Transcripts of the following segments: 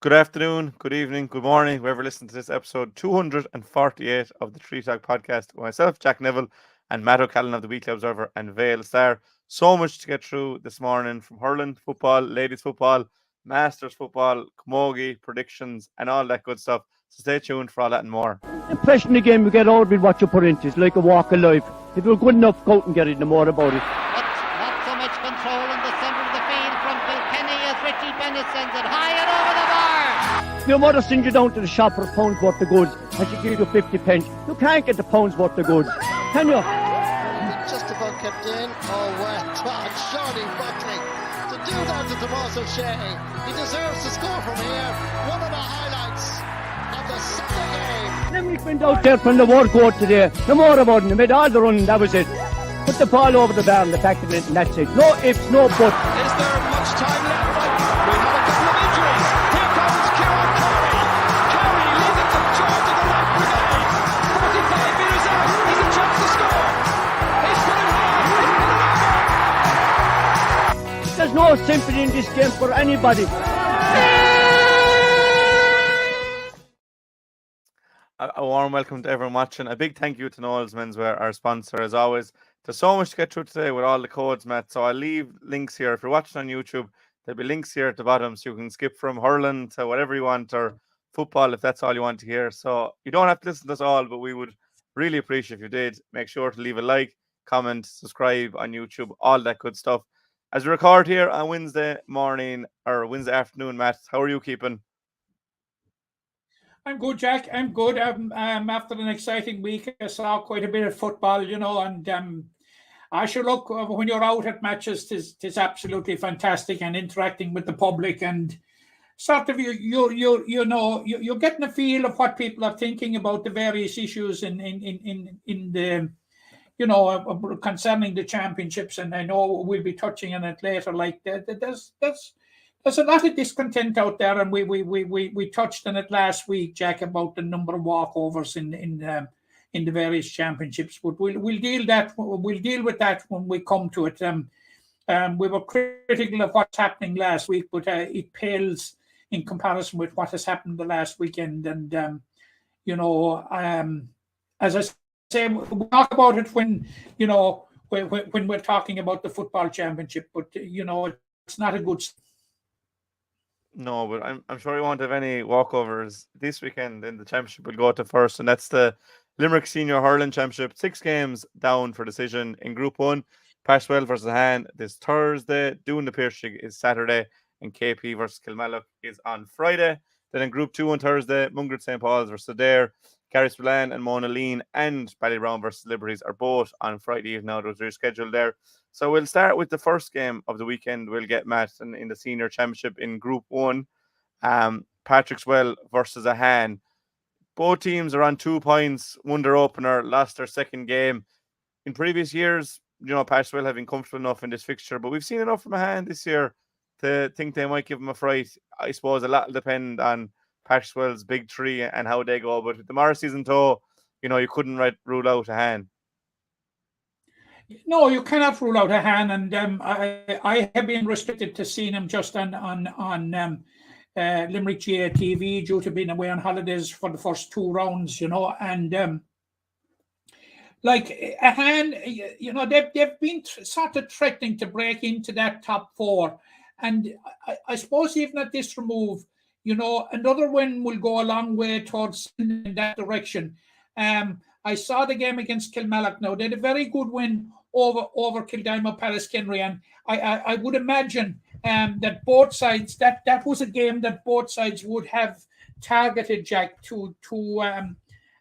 Good afternoon, good evening, good morning, whoever listened to this episode 248 of the Tree Talk podcast with myself, Jack Neville, and Matt O'Callaghan of the Weekly Observer and Vale Star. So much to get through this morning from hurling, football, ladies football, masters football, camogie, predictions, and all that good stuff. So stay tuned for all that and more. The impression of the game you get out of it, what you put into it, it's like a walk of life. If you're good enough, go out and get it, no more about it. Not so much control in the centre of the field from Kilkenny as Richie Bennett sends it high and over the bar. Your mother sends you down to the shop for a pound's worth of goods and she gives you 50 pence. You can't get the pound's worth of goods, can you? Just about kept in. Oh, well done, Johnny Buckley. To do that to Tomas O'Shea, he deserves to score from here. One of the highlights of the Sunday game. Limerick went out there from the word go today. No more about it. They made all the running, that was it. Put the ball over the bar and the back of it, and that's it. No ifs, no buts. Is there much time left? We have a couple of injuries. Here comes Kieran Curry. Curry leading the charge of the right brigade. 45 metres out. He's a chance to score. He's put it high. There's no sympathy in this game for anybody. A warm welcome to everyone watching. A big thank you to Noel's Menswear, our sponsor, as always. There's so much to get through today with all the codes, Matt. So I'll leave links here. If you're watching on YouTube, there'll be links here at the bottom so you can skip from hurling to whatever you want, or football if that's all you want to hear. So you don't have to listen to us all, but we would really appreciate if you did. Make sure to leave a like, comment, subscribe on YouTube, all that good stuff. As we record here on Wednesday morning or Wednesday afternoon, Matt, how are you keeping? I'm good, Jack. I'm good. After an exciting week, I saw quite a bit of football, and I should look when you're out at matches. Tis absolutely fantastic, and interacting with the public, and sort of you're getting a feel of what people are thinking about the various issues in the concerning the championships. And I know we'll be touching on it later. Like there's a lot of discontent out there, and we touched on it last week, Jack, about the number of walkovers in the various championships. But we'll deal with that when we come to it. We were critical of what's happening last week, but it pales in comparison with what has happened the last weekend. And as I say, we talk about it when we're talking about the football championship, but it's not a good. No, but I'm sure you won't have any walkovers this weekend in the championship. We'll go to first, and that's the Limerick Senior Hurling Championship. 6 games down for decision in Group 1. Pashwell versus Han this Thursday. Doon the Piercing is Saturday, and KP versus Kilmallock is on Friday. Then in Group 2 on Thursday, Mungret St. Paul's versus Adair. Carrispillane and Monaleen and Ballybrown versus Liberties are both on Friday evening. Now those are scheduled there. So we'll start with the first game of the weekend. We'll get Matt in the Senior Championship in Group 1. Patrickswell versus Ahan. Both teams are on 2 points. Won their opener, lost their second game. In previous years, Patrickswell have been comfortable enough in this fixture, but we've seen enough from Ahan this year to think they might give them a fright. I suppose a lot will depend on Patrickswell's big three and how they go. But with the Morris in tow, you couldn't rule out Ahan. No, you cannot rule out Ahan, and I have been restricted to seeing him just on Limerick GA TV due to being away on holidays for the first 2 rounds, and like Ahan, they've been sort of threatening to break into that top 4, and I suppose even at this remove, another win will go a long way towards in that direction. I saw the game against Kilmallock now. They had a very good win over Kildimo Palace-Kenry, and I would imagine that both sides, that was a game that both sides would have targeted, Jack, to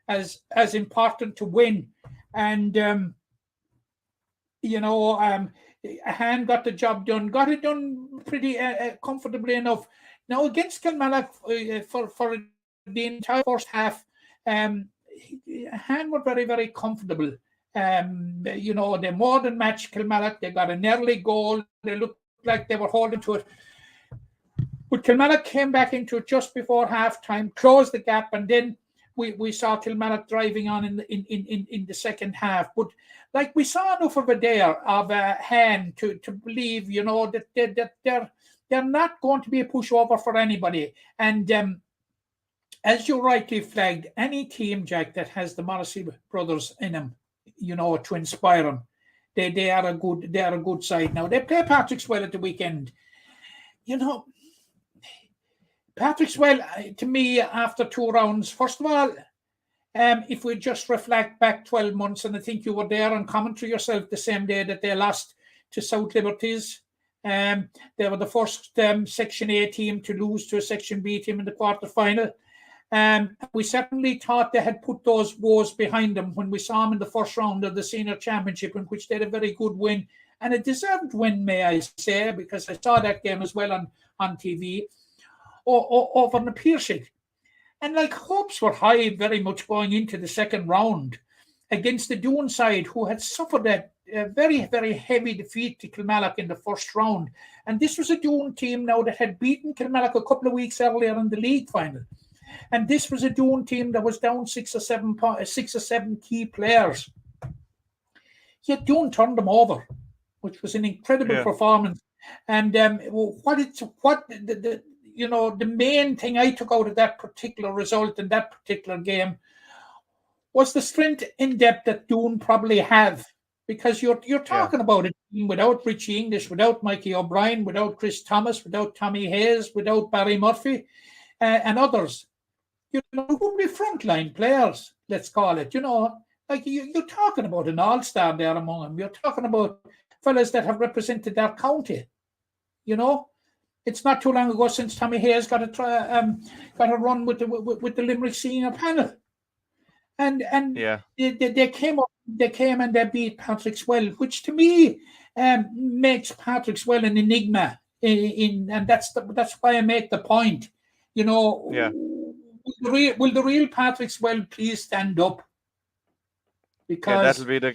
as important to win. And Ahan got the job done, got it done pretty comfortably enough. Now against Kilmallock for the entire first half, Ahan were very, very comfortable. They more than matched Kilmallock. They got an early goal. They looked like they were holding to it. But Kilmallock came back into it just before half-time, closed the gap, and then we saw Kilmallock driving on in the second half. But we saw enough of a there of a hand to believe, that they're not going to be a pushover for anybody. And as you rightly flagged, any team, Jack, that has the Morrissey brothers in them, to inspire them, they are a good side. Now they play Patrickswell at the weekend. Patrickswell, to me, after 2 rounds, first of all, if we just reflect back 12 months, and I think you were there on commentary yourself the same day that they lost to South Liberties. They were the first Section A team to lose to a Section B team in the quarter-final. We certainly thought they had put those woes behind them when we saw them in the first round of the Senior Championship, in which they had a very good win, and a deserved win, may I say, because I saw that game as well on TV, over in the 𝘕𝘰𝘦𝘭𝘴. And hopes were high very much going into the second round against the Doon side, who had suffered a very, very heavy defeat to Kilmallock in the first round. And this was a Doon team now that had beaten Kilmallock a couple of weeks earlier in the league final. And this was a Doon team that was down 6 or 7 key players. Yet Doon turned them over, which was an incredible performance. And the main thing I took out of that particular result in that particular game was the strength in depth that Doon probably have, because you're talking about a team without Richie English, without Mikey O'Brien, without Chris Thomas, without Tommy Hayes, without Barry Murphy, and others. Who be frontline players, let's call it. You're talking about an all-star there among them. You're talking about fellas that have represented their county. It's not too long ago since Tommy Hayes got a run with the Limerick senior panel, and they came and they beat Patrickswell, which to me makes Patrickswell an enigma. And that's why I make the point. Will the real Patrickswell please stand up? Because that'll be the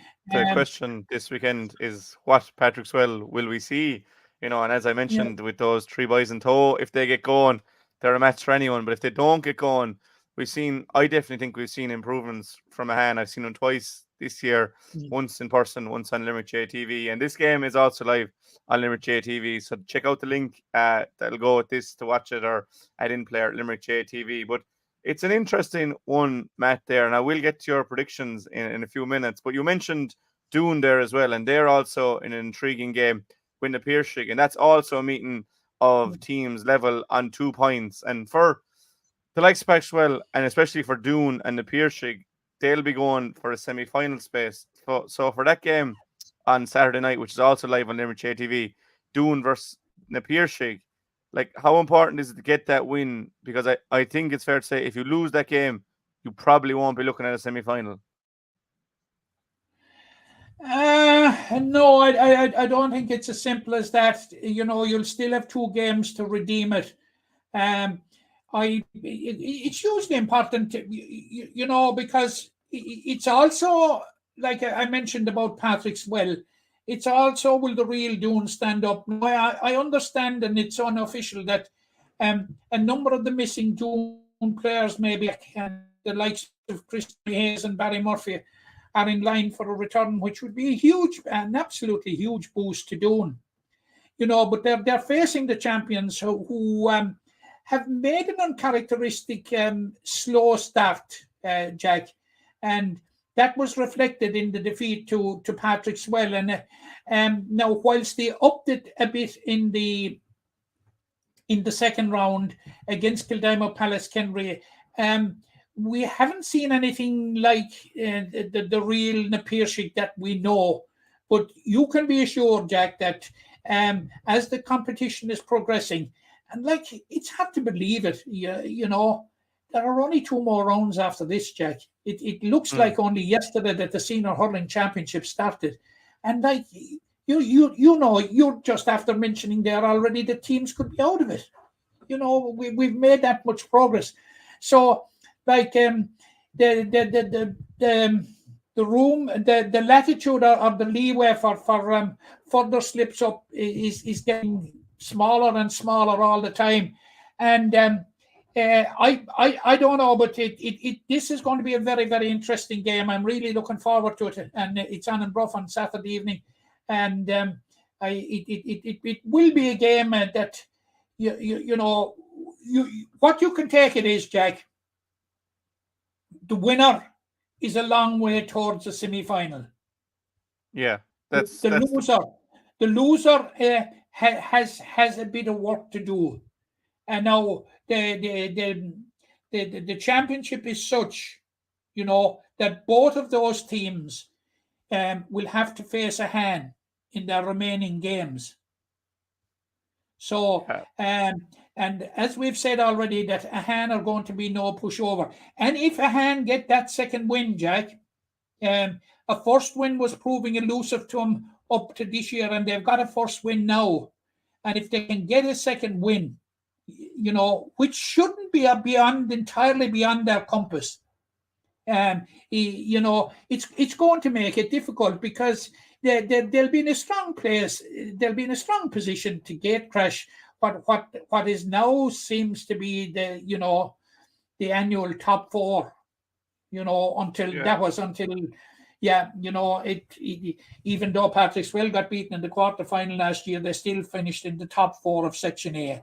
question this weekend: is what Patrickswell will we see? And as I mentioned, with those 3 boys in tow, if they get going, they're a match for anyone. But if they don't get going, I definitely think we've seen improvements from Mahan. I've seen them twice this year, once in person, once on Limerick JTV. And this game is also live on Limerick JTV. So check out the link that'll go with this to watch it, or at in-player Limerick JTV. But it's an interesting one, Matt, there. And I will get to your predictions in a few minutes. But you mentioned Doon there as well. And they're also in an intriguing game, win the 𝘕𝘰𝘦𝘭𝘴, and that's also a meeting of teams level on 2 points. And for the likes of Patrickswell, and especially for Doon and the 𝘕𝘰𝘦𝘭𝘴, they'll be going for a semi-final space. So for that game on Saturday night, which is also live on Limerick JTV, Doon versus the 𝘕𝘰𝘦𝘭𝘴, how important is it to get that win? Because I think it's fair to say if you lose that game, you probably won't be looking at a semi-final. No, I don't think it's as simple as that. You'll still have 2 games to redeem it. It's hugely important, because it's also, like I mentioned about Patrickswell, it's also, will the real Doon stand up? I understand, and it's unofficial, that a number of the missing Doon players, maybe the likes of Chris Hayes and Barry Murphy, are in line for a return, which would be an absolutely huge boost to Doon. But they're facing the champions who have made an uncharacteristic slow start, Jack, and that was reflected in the defeat to Patrickswell. And now, whilst they upped it a bit in the second round against Kildimo Palace Kenry, we haven't seen anything like the real 𝘕𝘰𝘦𝘭𝘴 that we know. But you can be assured, Jack, that as the competition is progressing, and it's hard to believe it, there are only 2 more rounds after this, Jack. It looks like only yesterday that the Senior Hurling Championship started. And you're just after mentioning there already that teams could be out of it. We've made that much progress. So, the room, the latitude or the leeway for further slips up is getting smaller and smaller all the time. And I don't know, but this is going to be a very, very interesting game. I'm really looking forward to it, and it's on in Bruff on Saturday evening, and it will be a game that what you can take it is, Jack, the winner is a long way towards the semi-final. Yeah, The loser has a bit of work to do, and now the championship is such, that both of those teams will have to face a hand in their remaining games. So, and as we've said already, that a hand are going to be no pushover. And if a hand get that second win, Jack, a first win was proving elusive to them up to this year, and they've got a first win now. And if they can get a second win, which shouldn't be entirely beyond their compass, it's going to make it difficult, because they'll be in a strong place. They'll be in a strong position to gate crash what is now seems to be the annual top four. Even though Patrick Swell got beaten in the quarterfinal last year, they still finished in the top four of Section A.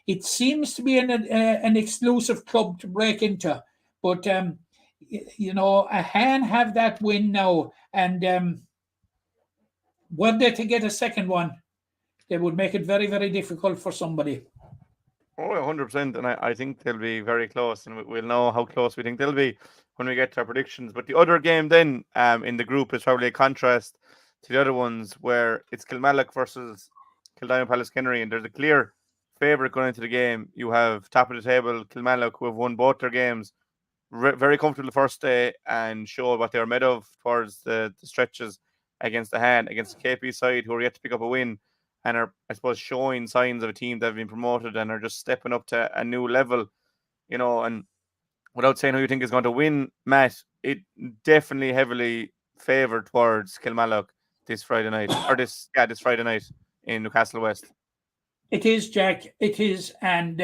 It seems to be an exclusive club to break into, but a hand have that win now, and were they to get a second one, they would make it very, very difficult for somebody. Oh, 100%, and I think they'll be very close, and we'll know how close we think they'll be when we get to our predictions. But the other game then in the group is probably a contrast to the other ones, where it's Kilmallock versus Kildimo-Pallaskenry, and there's a clear favourite going into the game. You have top of the table Kilmallock, who have won both their games very comfortable the first day and showed what they were made of towards the stretches against the hand, against the KP side, who are yet to pick up a win and are, I suppose, showing signs of a team that have been promoted and are just stepping up to a new level, and without saying who you think is going to win, Matt, it definitely heavily favoured towards Kilmallock this Friday night in Newcastle West. It is, Jack. It is, and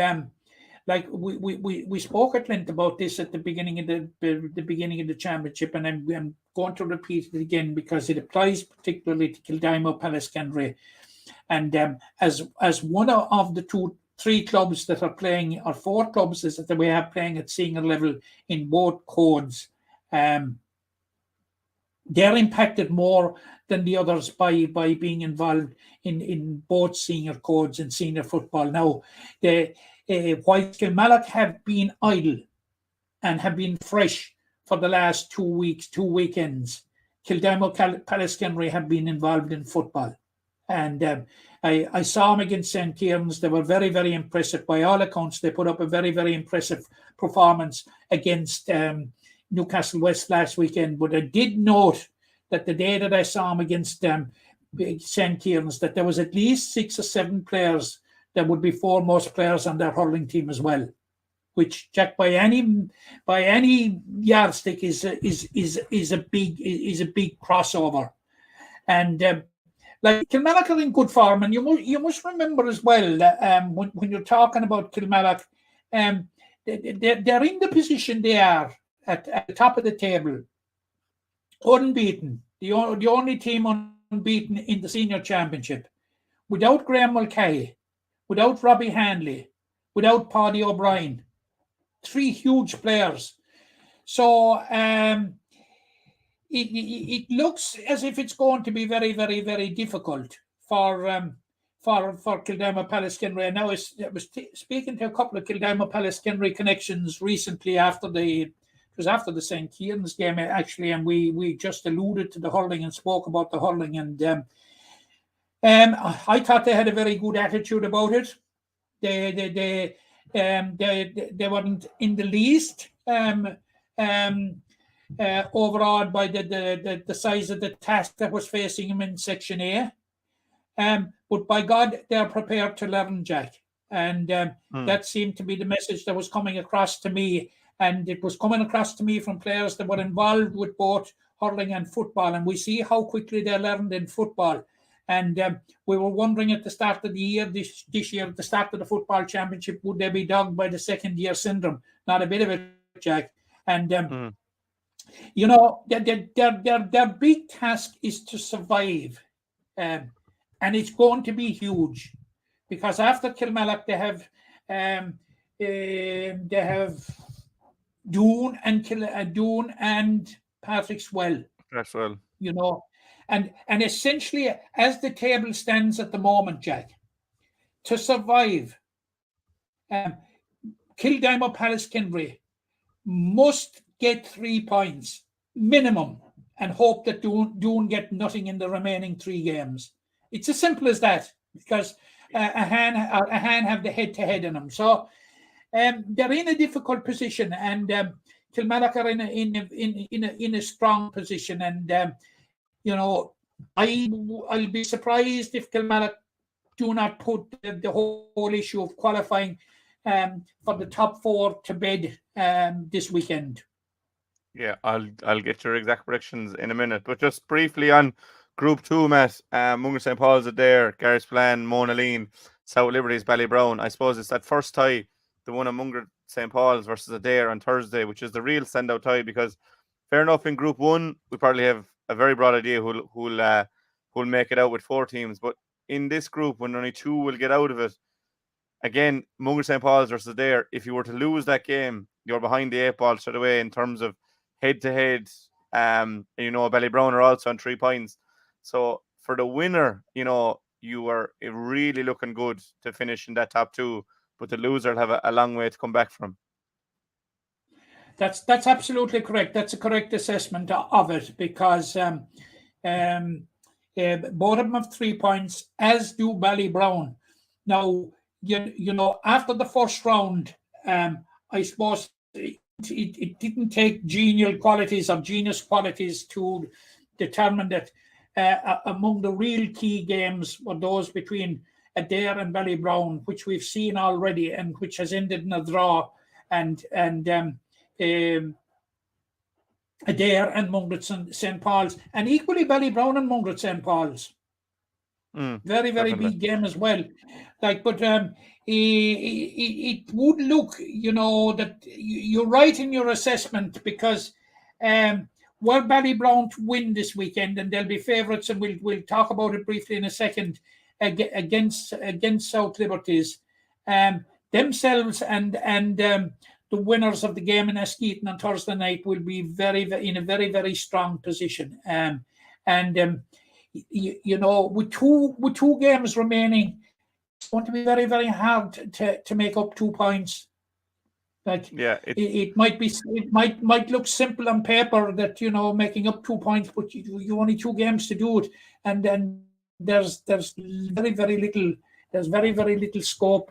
we spoke at length about this at the beginning of the championship, and I'm going to repeat it again because it applies particularly to Kildimo-Pallaskenry. And as one of the three clubs that are playing, or four clubs that we have playing at senior level in both codes, they're impacted more than the others by being involved in both senior codes and senior football. Now, while Kilmallock have been idle and have been fresh for the last 2 weeks, 2 weekends, Kildimo-Pallaskenry have been involved in football. And I saw them against St. Kieran's. They were very, very impressive. By all accounts, they put up a very, very impressive performance against Newcastle West last weekend. But I did note that the day that I saw them against St. Kieran's, that there was at least 6 or 7 players that would be foremost players on their hurling team as well, which, Jack, by any yardstick is a big crossover. And Kilmallock are in good form, and you must remember as well that when you're talking about Kilmallock, they're in the position they are at the top of the table, unbeaten, the only team unbeaten in the senior championship, without Graham Mulcahy, without Robbie Hanley, without Paddy O'Brien, 3 huge players. So it looks as if it's going to be very, very, very difficult for Kildimo-Pallaskenry. And now I was speaking to a couple of Kildimo-Pallaskenry connections recently after the St. Kieran's game, actually, and we just alluded to the hurling and spoke about the hurling, and I thought they had a very good attitude about it. They weren't in the least overawed by the size of the task that was facing them in Section A. But by God, they're prepared to learn, Jack. And that seemed to be the message that was coming across to me. And it was coming across to me from players that were involved with both hurling and football. And we see how quickly they learned in football. And we were wondering at the start of the year, this year, at the start of the football championship, would they be dogged by the second-year syndrome? Not a bit of it, Jack. And their big task is to survive, and it's going to be huge. because after Kilmallock they have Doon and Patrick's Well. That's well. You know, and essentially, as the table stands at the moment, Jack, to survive, Kildimo Palace Kinry must get 3 points minimum and hope that Doon get nothing in the remaining 3 games. It's as simple as that, because a hand have the head-to-head in them. So they're in a difficult position, and Kilmallock are in a strong position. And you know, I'll be surprised if Kilmallock do not put the whole issue of qualifying for the top 4 to bed this weekend. Yeah, I'll get your exact predictions in a minute. But just briefly on Group 2, Matt, Mungo St. Paul's are there, Garrisplan, Monaleen, South Liberties, Ballybrown. I suppose it's that first tie, the one of Mungo St. Paul's versus Adair on Thursday, which is the real standout tie, because fair enough, in Group 1, we probably have a very broad idea who'll make it out with 4 teams. But in this group, when only 2 will get out of it, again, Mungo St. Paul's versus Adair, if you were to lose that game, you're behind the 8 ball straight away in terms of head-to-head. You know, Ballybrown are also on 3 points. So for the winner, you know, you are really looking good to finish in that top 2, but the loser will have a long way to come back from. That's absolutely correct. That's a correct assessment of it, because both of them have 3 points, as do Ballybrown. Now, you know, after the first round, I suppose it didn't take genius qualities to determine that among the real key games were those between Adair and Ballybrown, which we've seen already and which has ended in a draw, and Adair and Mungo St. Paul's, and equally Ballybrown and Mungo St. Paul's. Very, very definitely. big game as well. Like, but it would look, you know, that you're right in your assessment, because were Ballybrown to win this weekend, and they'll be favourites, and we'll talk about it briefly in a second, against South Liberties, themselves and the winners of the game in Askeaton on Thursday night will be in a very, very strong position. You know, with two games remaining, it's going to be very, very hard to make up 2 points. Like, yeah, it might look simple on paper that, you know, making up 2 points, but you only 2 games to do it, and then there's very, very little scope,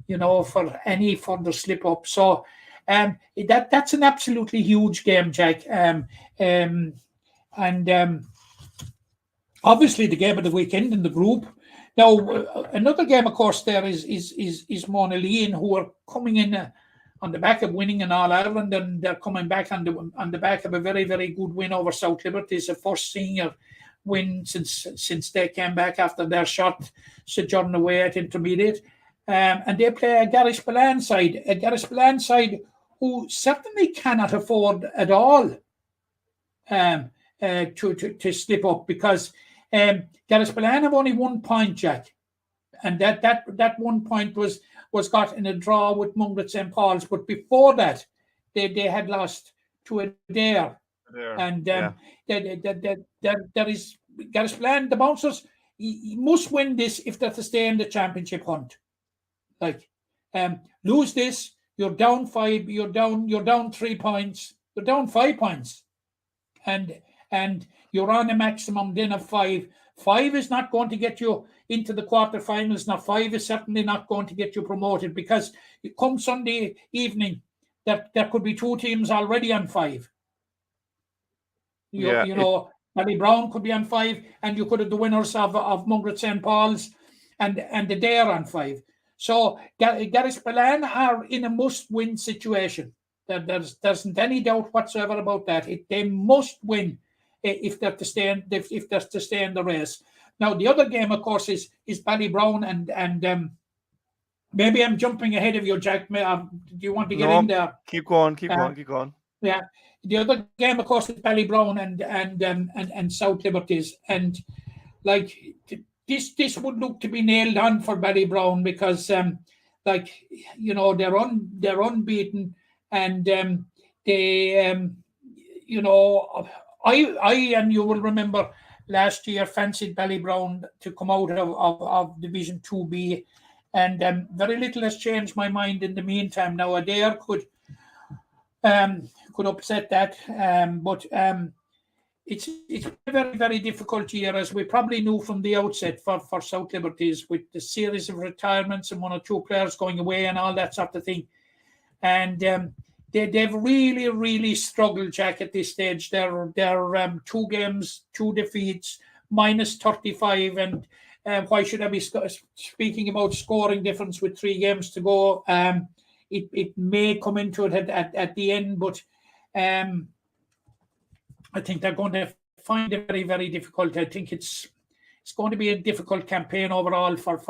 you know, for any further slip up. So that's an absolutely huge game, Jack. Obviously the game of the weekend in the group. Now, another game, of course, there is Monaleen, who are coming in on the back of winning in All Ireland, and they're coming back on the back of a very, very good win over South Liberties, the first senior win since they came back after their short sojourn away at intermediate. And they play a Garrisplan side, who certainly cannot afford at all to slip up, because Garrisplan have only 1 point, Jack, and that 1 point was got in a draw with Mungo St. Paul's. But before that, they had lost to Adair. And there is Garrisplan, the Bouncers. You must win this if they're to stay in the championship hunt. Like, lose this, you're down 5. You're down 3 points. You're down 5 points, and you're on a maximum then of 5. 5 is not going to get you into the quarterfinals. Now, 5 is certainly not going to get you promoted, because it comes Sunday evening that there could be 2 teams already on 5. You know, Ballybrown could be on 5, and you could have the winners of Mungo St. Paul's and Adair on 5. So Garrisplan are in a must-win situation. There isn't any doubt whatsoever about that. They must win if they're to stay in the race. Now, the other game, of course, is Ballybrown, and maybe I'm jumping ahead of you, Jack. Do you want to get in there? Keep going. Yeah. The other game, of course, is Ballybrown and South Liberties, and like this would look to be nailed on for Ballybrown because they're unbeaten, and they I and you will remember last year fancied Ballybrown to come out of Division 2B, and very little has changed my mind in the meantime. Now Adair could upset that, but it's a very, very difficult year, as we probably knew from the outset for South Liberties, with the series of retirements and one or two players going away and all that sort of thing. And they've really, really struggled, Jack, at this stage. They're 2 games, 2 defeats, minus 35. And why should I be speaking about scoring difference with 3 games to go? It may come into it at the end, but I think they're going to find it very, very difficult. I think it's going to be a difficult campaign overall for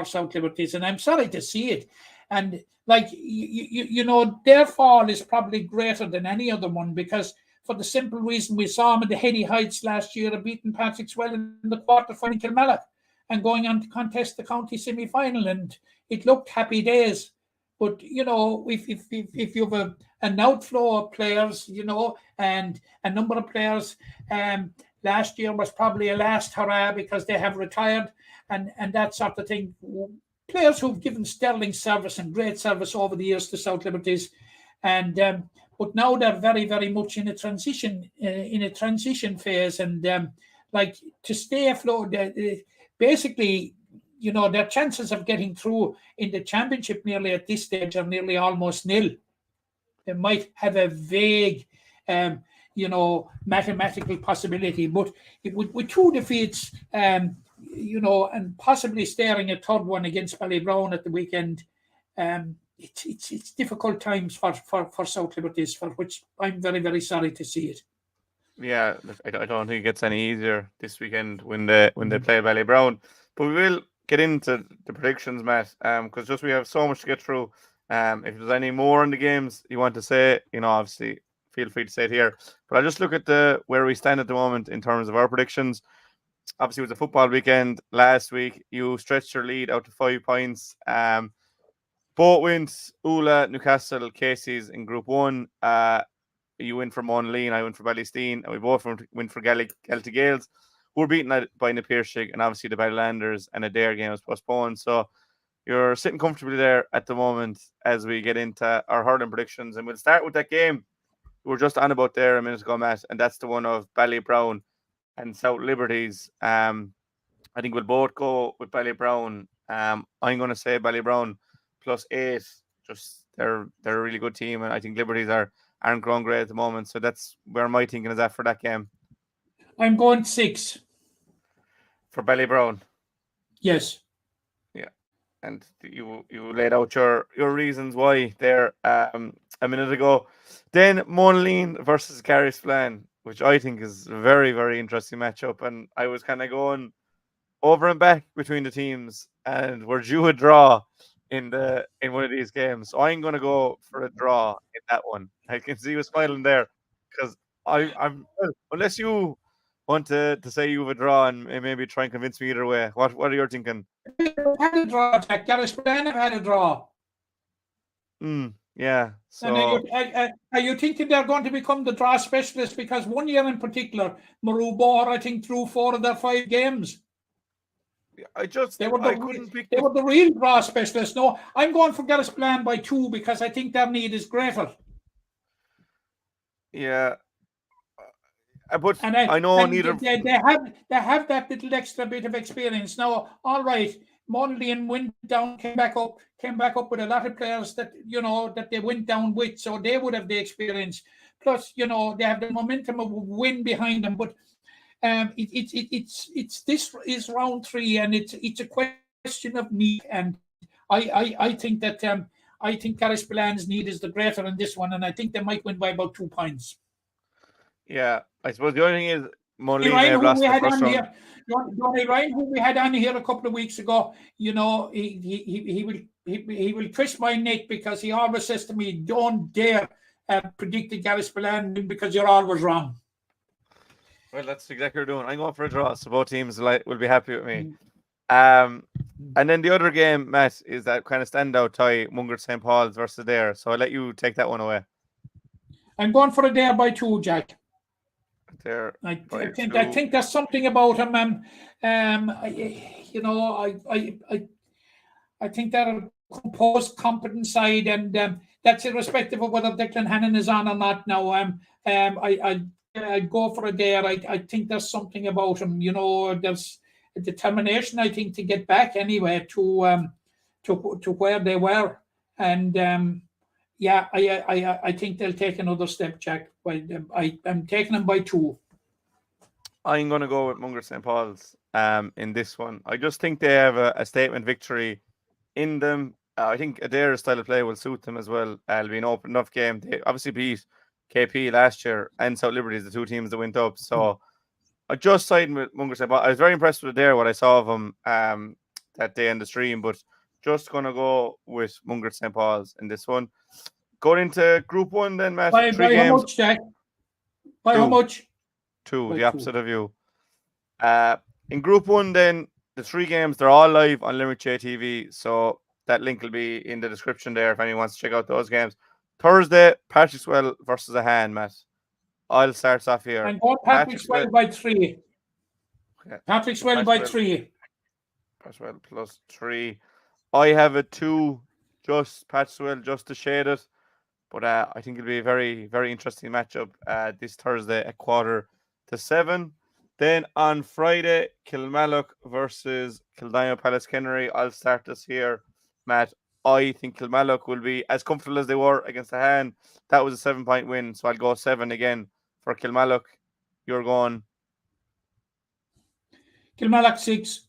South Liberties, and I'm sorry to see it. And their fall is probably greater than any other one, because for the simple reason we saw them at the Heady Heights last year, beating Patrickswell in the quarter-final in Kilmallock and going on to contest the county semi-final, and it looked happy days. But, if you have an outflow of players, and a number of players, last year was probably a last hurrah because they have retired and that sort of thing. Players who've given sterling service and great service over the years to South Liberties. And but now they're very, very much in a transition phase. And to stay afloat, basically, their chances of getting through in the championship nearly at this stage are nearly almost nil. They might have a vague, mathematical possibility, but with 2 defeats, and possibly staring a third one against Ballybrown at the weekend, it's difficult times for South Liberties, for which I'm very, very sorry to see it. Yeah, I don't think it gets any easier this weekend when they play Ballybrown. But we will get into the predictions, Matt, because we have so much to get through. If there's any more in the games you want to say, obviously feel free to say it here. But I'll just look at where we stand at the moment in terms of our predictions. Obviously, it was a football weekend last week. You stretched your lead out to 5 points. Both wins, Ula, Newcastle, Casey's in Group 1. You win for Monleen, I win for Ballysteen, and we both win for Celtic Gales, who were beaten by Napirsig, and obviously the Badlanders and Adair game was postponed. So you're sitting comfortably there at the moment as we get into our hurling predictions. And we'll start with that game we were just on about there a minute ago, Matt, and that's the one of Ballybrown and South Liberties. I think we'll both go with Ballybrown. I'm going to say Ballybrown +8. Just they're a really good team, and I think Liberties aren't growing great at the moment. So that's where my thinking is at for that game. I'm going 6 for Ballybrown. Yes. Yeah, and you laid out your reasons why there a minute ago. Then Monleen versus Carrickflan, which I think is a very, very interesting matchup, and I was kind of going over and back between the teams, and we're due a draw in one of these games. So I'm going to go for a draw in that one. I can see you smiling there, because I'm unless you want to say you have a draw and maybe try and convince me either way. What are you thinking? Had a draw, Jack. Carrickflan have had a draw. Yeah. So are you thinking they're going to become the draw specialists? Because one year in particular, Marubor, I think, drew 4 of their 5 games. They were the real draw specialists. No, I'm going for Carrickflan by 2 because I think their need is greater. Yeah. But I know neither. They have that little extra bit of experience now. All right, Monleen went down, came back up with a lot of players that that they went down with, so they would have the experience. Plus, they have the momentum of a win behind them. But this is round 3, and it's a question of need, and I think that I think Carrickflan's need is the greater in this one, and I think they might win by about 2 points. Yeah, I suppose the only thing is Johnny Ryan, who we had on here a couple of weeks ago, he will twist my neck because he always says to me, "Don't dare predict the Carrickflan because you're always wrong." Well, that's exactly what we're doing. I'm going for a draw, so both teams will be happy with me. Mm. And then the other game, Matt, is that kind of standout tie, Munger St. Paul's versus Dare. So I'll let you take that one away. I'm going for a Dare by 2, Jack. There, I think there's something about him. I think they're a composed, competent side, and that's irrespective of whether Declan Hannon is on or not. Now, I go for a Dare. I think there's something about him. There's a determination, I think, to get back anyway to where they were, and I think they'll take another step, Jack. I'm taking them by 2. I'm going to go with Munger St. Paul's in this one. I just think they have a statement victory in them. I think Adair's style of play will suit them as well. It'll be an open enough game. They obviously beat KP last year and South Liberties, the two teams that went up. So I just siding with Munger St. Paul's. I was very impressed with Adair, what I saw of him that day in the stream, but just going to go with Munger St. Paul's in this one. Going into Group 1 then, Matt. By how much, Jack? By how much? 2, the opposite of you. In Group 1 then, the 3 games, they're all live on Limerick JTV, so that link will be in the description there if anyone wants to check out those games. Thursday, Patrickswell versus Ahan, Matt. I'll start off here. I'm going Patrickswell by 3. Okay. Patrickswell by 3. Patrickswell plus 3. I have a 2, just Patrickswell, just to shade it. But I think it'll be a very, very interesting matchup this Thursday at 6:45. Then on Friday, Kilmallock versus Kildare Palace Kennery. I'll start this here, Matt. I think Kilmallock will be as comfortable as they were against Ahan. That was a 7-point win, so I'll go 7 again for Kilmallock. You're going? Kilmallock 6.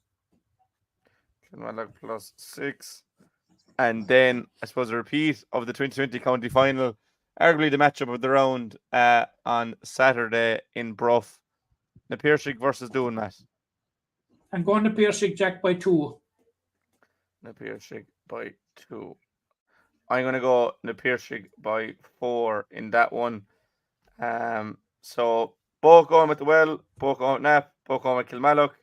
Kilmallock plus 6. And then, I suppose, a repeat of the 2020 county final, arguably the matchup of the round on Saturday in Bruff. Na Piarsaigh versus Doon, Matt. I'm going to Piarsaigh, Jack, by 2. Na Piarsaigh by 2. I'm going to go Na Piarsaigh by 4 in that one. So, both going with the Well, both going with Nap, both going with Kilmallock.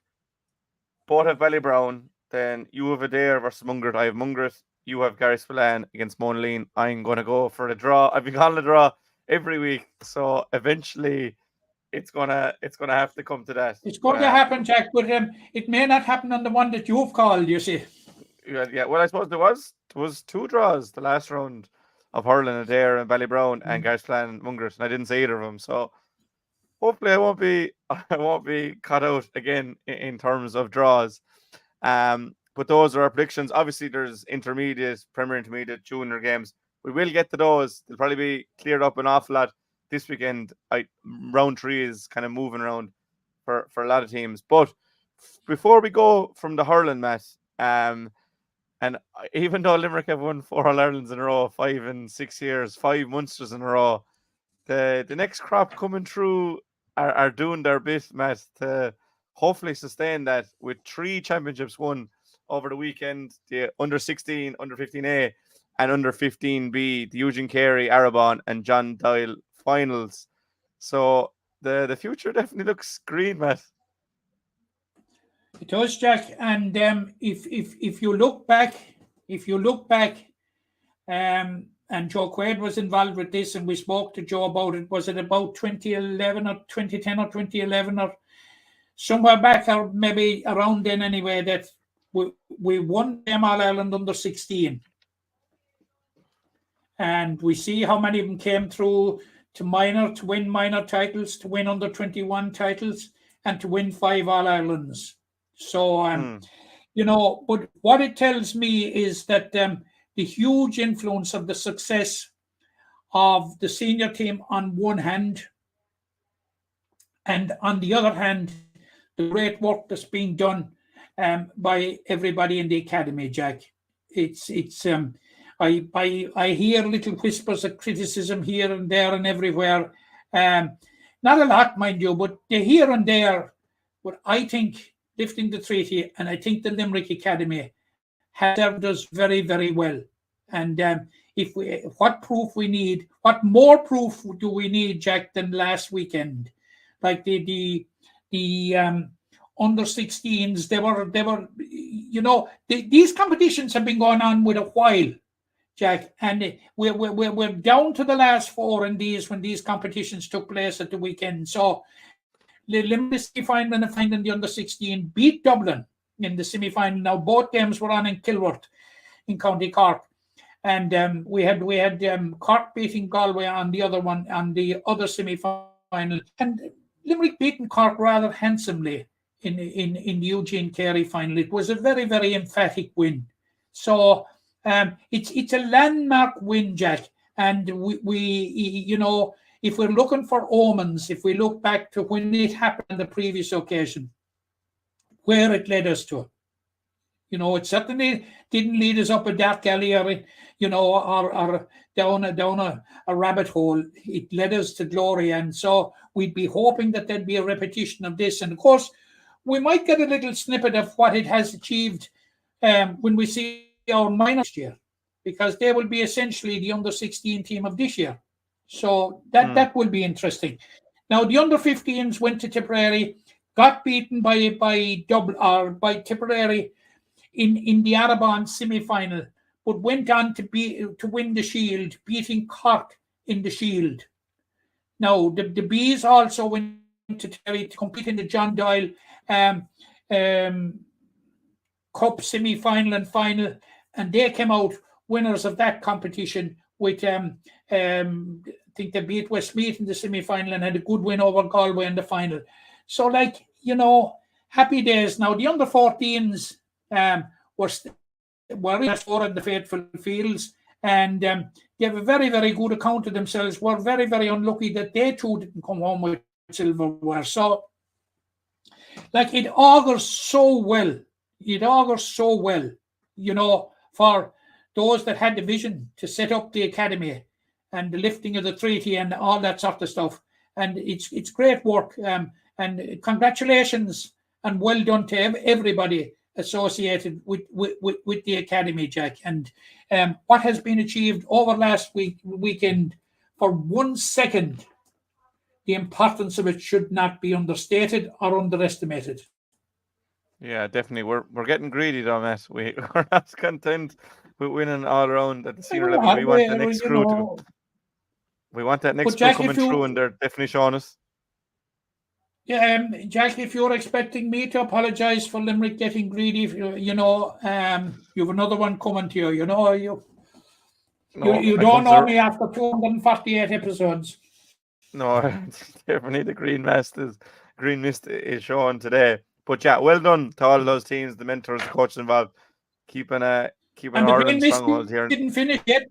Both have Ballybrown. Then you have Adair versus Mungret. I have Mungret. You have Gary Spillane against Monaleen. I'm going to go for the draw. I've been calling a draw every week, so eventually it's gonna have to come to that. It's going to happen, Jack, but it may not happen on the one that you've called, you see. Yeah. Well, I suppose there was 2 draws the last round of Hurling, Adair and Ballybrown and Gary Spillane and Mungret, and I didn't see either of them. So hopefully I won't be caught out again in terms of draws. But those are our predictions. Obviously, there's intermediate, Premier Intermediate, junior games. We will get to those. They'll probably be cleared up an awful lot this weekend. Round 3 is kind of moving around for a lot of teams. But before we go from the hurling, Matt, and even though Limerick have won 4 All-Irelands in a row, 5 in 6 years, 5 Munsters in a row, the next crop coming through are doing their bit, Matt, to hopefully sustain that with 3 championships won over the weekend, the under 16, under 15A, and under 15B, the Eugene Carey, Arabon, and John Doyle finals. So the future definitely looks green, Matt. It does, Jack. And if you look back, and Joe Quaid was involved with this, and we spoke to Joe about it. Was it about 2011 or 2010 or 2011 or somewhere back, or maybe around then anyway, that we won them All-Ireland under 16. And we see how many of them came through to win minor titles, to win under 21 titles, and to win 5 All-Irelands. So, but what it tells me is that the huge influence of the success of the senior team on one hand, and on the other hand, the great work that's being done by everybody in the academy, Jack. I hear little whispers of criticism here and there and everywhere. Not a lot, mind you, but they're here and there. But I think lifting the treaty, and I think the Limerick Academy has served us very, very well. And what more proof do we need, Jack, than last weekend? Like the the under 16s. They were, these competitions have been going on with a while, Jack, and we're down to the last four in these when these competitions took place at the weekend. So the Limerick semi-final and the final in the under 16 beat Dublin in the semi-final. Now both games were on in Kilworth in County Cork, and we had Cork beating Galway on the other one on the other semi-final, and Limerick beating Cork rather handsomely in the Eugene Carey final. It was a very, very emphatic win. So it's a landmark win, Jack, and we if we're looking for omens, if we look back to when it happened on the previous occasion, where it led us to, it certainly didn't lead us up a dark alley or down a rabbit hole. It led us to glory, and so we'd be hoping that there'd be a repetition of this. And of course, we might get a little snippet of what it has achieved when we see our minors year, because they will be essentially the under 16 team of this year. So that will be interesting. Now the under 15s went to Tipperary, got beaten by Tipperary in the Arabon semi-final, but went on to win the Shield, beating Cork in the Shield. Now the Bees also went to Tipperary to compete in the John Doyle Cup semi-final and final, and they came out winners of that competition with I think they beat Westmeath in the semi-final and had a good win over Galway in the final. So happy days. Now the under 14s were in the Faithful Fields, and they have a very, very good account of themselves. Were very, very unlucky that they too didn't come home with silverware. So it augurs so well. It augurs so well, for those that had the vision to set up the academy and the lifting of the treaty and all that sort of stuff. And it's great work. And congratulations and well done to everybody associated with the academy, Jack. And what has been achieved over last weekend, for 1 second, the importance of it should not be understated or underestimated. Yeah, definitely. We're getting greedy though, Matt. We're not content with winning all around at the senior level. We want the next crew to. We want that next crew coming through, and they're definitely showing us. Yeah, Jack, if you're expecting me to apologise for Limerick getting greedy, you have another one coming to you. You don't know me after 248 episodes. No, definitely the green mist is showing today. But yeah, well done to all those teams, the mentors, the coaches involved, keeping Hurling stronghold here. Didn't finish yet.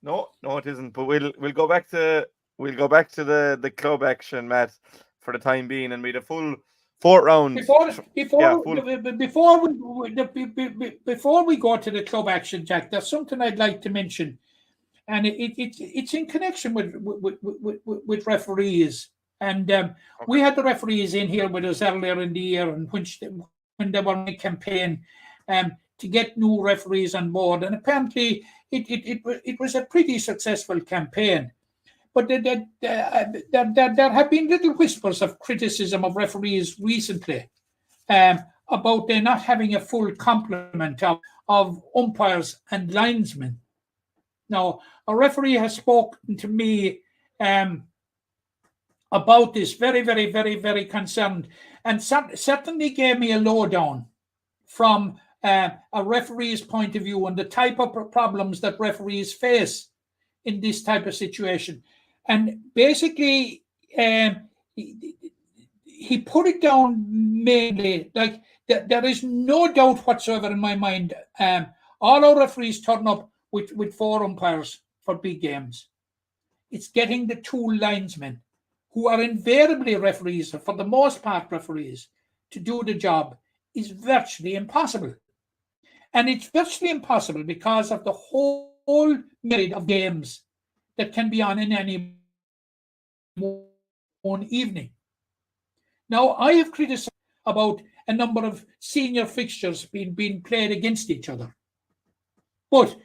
No, it isn't. But we'll go back to the club action, Matt, for the time being, and we'd a full fourth round. Before we go to the club action, Jack, there's something I'd like to mention, and it's in connection with referees. And we had the referees in here with us earlier in the year, and when they were on a campaign to get new referees on board, and apparently it was a pretty successful campaign. But there have been little whispers of criticism of referees recently about they not having a full complement of umpires and linesmen. Now, a referee has spoken to me about this, very, very, very, very concerned, and certainly gave me a lowdown from a referee's point of view and the type of problems that referees face in this type of situation. And basically, he put it down mainly, there is no doubt whatsoever in my mind, all our referees turn up with 4 umpires for big games. It's getting the 2 linesmen, who are invariably referees, or for the most part referees, to do the job is virtually impossible. And it's virtually impossible because of the whole myriad of games that can be on in any one evening. Now, I have criticized about a number of senior fixtures being played against each other. But,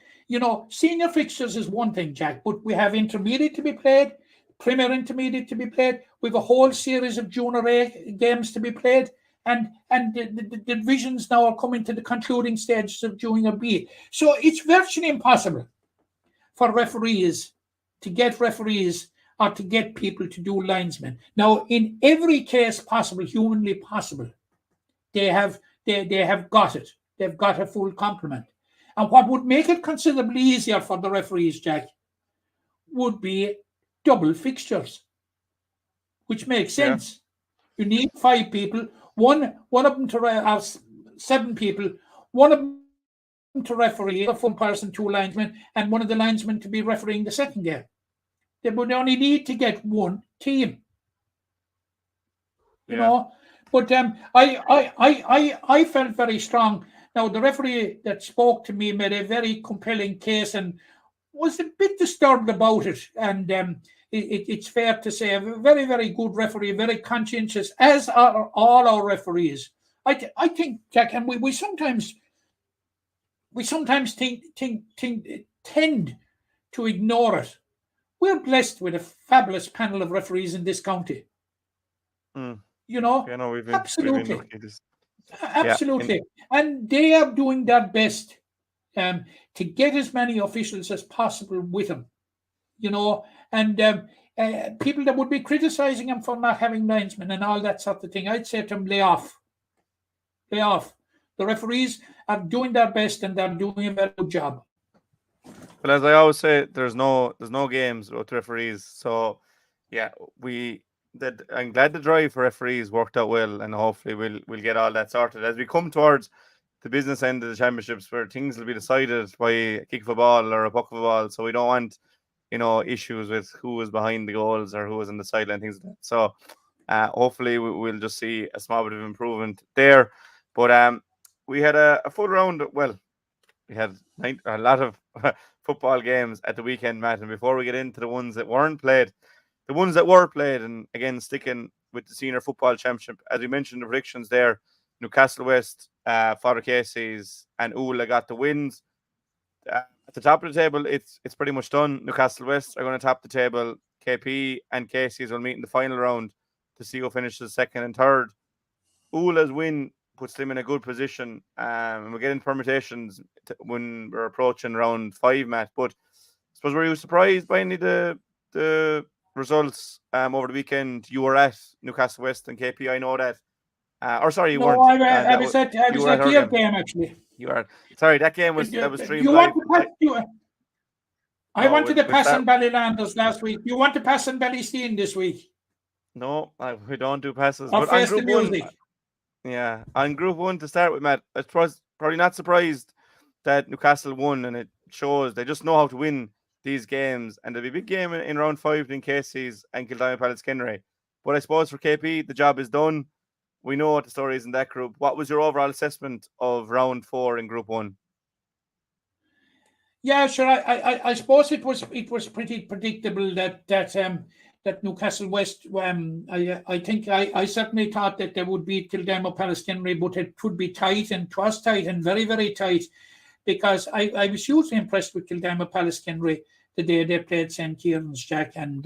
senior fixtures is one thing, Jack, but we have intermediate to be played, Premier Intermediate to be played. We've a whole series of Junior A games to be played. And the divisions now are coming to the concluding stages of Junior B. So it's virtually impossible for referees to get referees or to get people to do linesmen. Now, in every case possible, humanly possible, they have got it. They've got a full complement. And what would make it considerably easier for the referees, Jack, would be double fixtures, which makes sense. You need 5 people, one of them to 7 people, one of them to referee, a full person, 2 linesmen, and one of the linesmen to be refereeing the second game. They would only need to get one team. You know, but I felt very strong. Now, the referee that spoke to me made a very compelling case and was a bit disturbed about it. And it's fair to say a very, very good referee, very conscientious, as are all our referees. I think, Jack, and we sometimes tend to ignore it. We're blessed with a fabulous panel of referees in this county. You know, absolutely. Absolutely. And they are doing their best to get as many officials as possible with them, you know, and people that would be criticizing them for not having linesmen and all that sort of thing, I'd say to them, lay off. Lay off. The referees are doing their best and they're doing a very good job. Well, as I always say, there's no games with referees. So, yeah, I'm glad the drive for referees worked out well, and hopefully we'll get all that sorted as we come towards the business end of the championships, where things will be decided by a kick of a ball or a puck of a ball. So we don't want, issues with who was behind the goals or who was on the sideline, things like that. So hopefully we'll just see a small bit of improvement there. But we had a full round. Well, we had a lot of football games at the weekend, Matt. And before we get into the ones that weren't played, the ones that were played, and again, sticking with the senior football championship, as we mentioned the predictions there, Newcastle West, Father Casey's and Oola got the wins. At the top of the table, it's pretty much done. Newcastle West are going to top the table. KP and Casey's will meet in the final round to see who finishes second and third. Oola's win puts them in a good position. And we're getting permutations when we're approaching round 5, Matt. But I suppose, were you surprised by any of the results over the weekend? You were at Newcastle West and KP, I know that. You weren't. I was at your game, actually. You are. Sorry, that game was streamed live. I No, wanted to pass that- on Ballylanders last week. You want to pass on Ballysteen this week? No, we don't do passes. Or But on face the Group 1, music? yeah, on Group 1 to start with, Matt, I was probably not surprised that Newcastle won, and it shows they just know how to win these games. And there'll be a big game in round 5 between Casey's and Kildare-Palace-Kenray. But I suppose for KP, the job is done. We know what the story is in that group. What was your overall assessment of round 4 in Group 1? Yeah, sure. I suppose it was pretty predictable that Newcastle West. I certainly thought that they would beat Kildare-Palace-Kenray, but it would be tight, and it was tight and very, very tight, because I was hugely impressed with Kildare-Palace-Kenray the day they played St. Kieran's, Jack, and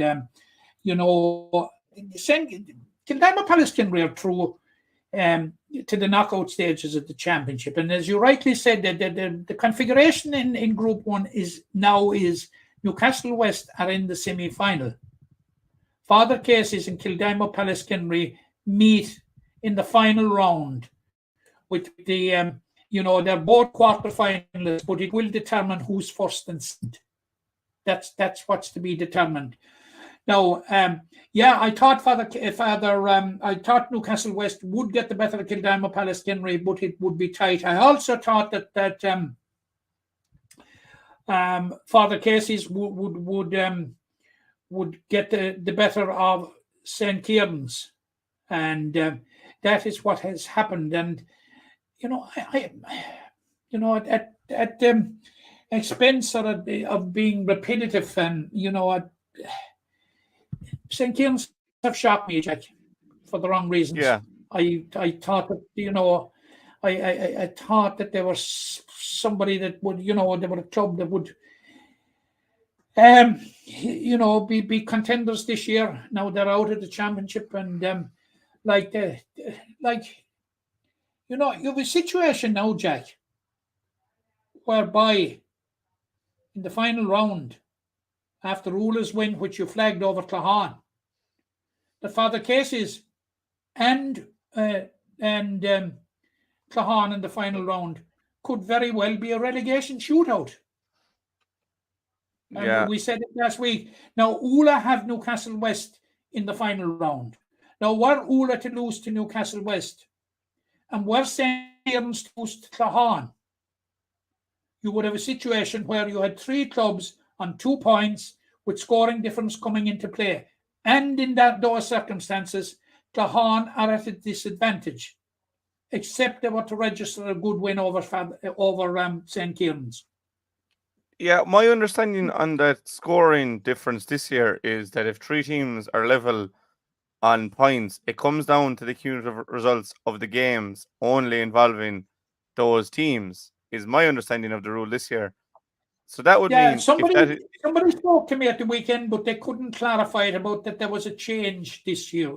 Kildare-Palace-Kenray are through to the knockout stages of the championship. And as you rightly said, the configuration in Group 1 is Newcastle West are in the semi-final. Father Casey's and Kildare-Palace-Kenray meet in the final round with the, they're both quarterfinalists, but it will determine who's first and second. That's what's to be determined. Now, I thought I thought Newcastle West would get the better of Kildare-Palace-Kenray, but it would be tight. I also thought that Father Casey's would get the better of St. Kieran's, and that is what has happened. And at expense of being repetitive, and St. Kieran's have shocked me, Jack, for the wrong reasons. Yeah. I thought that, I thought that there was somebody that would, they were a club that would be contenders this year. Now they're out of the championship, and you have a situation now, Jack, whereby in the final round, after Ula's win, which you flagged over Clahan, the Father Cases and Clahan in the final round could very well be a relegation shootout. And Yeah. we said it last week. Now, Ula have Newcastle West in the final round. Now, were Ula to lose to Newcastle West and were St. Kieran's to lose to Clahan, you would have a situation where you had 3 clubs on 2 points with scoring difference coming into play. And in those circumstances, Clahan are at a disadvantage, except they were to register a good win over St. Kieran's. Yeah, my understanding on that scoring difference this year is that if 3 teams are level on points, it comes down to the cumulative results of the games only involving those teams, is my understanding of the rule this year. So that would mean somebody spoke to me at the weekend, but they couldn't clarify it about that there was a change this year.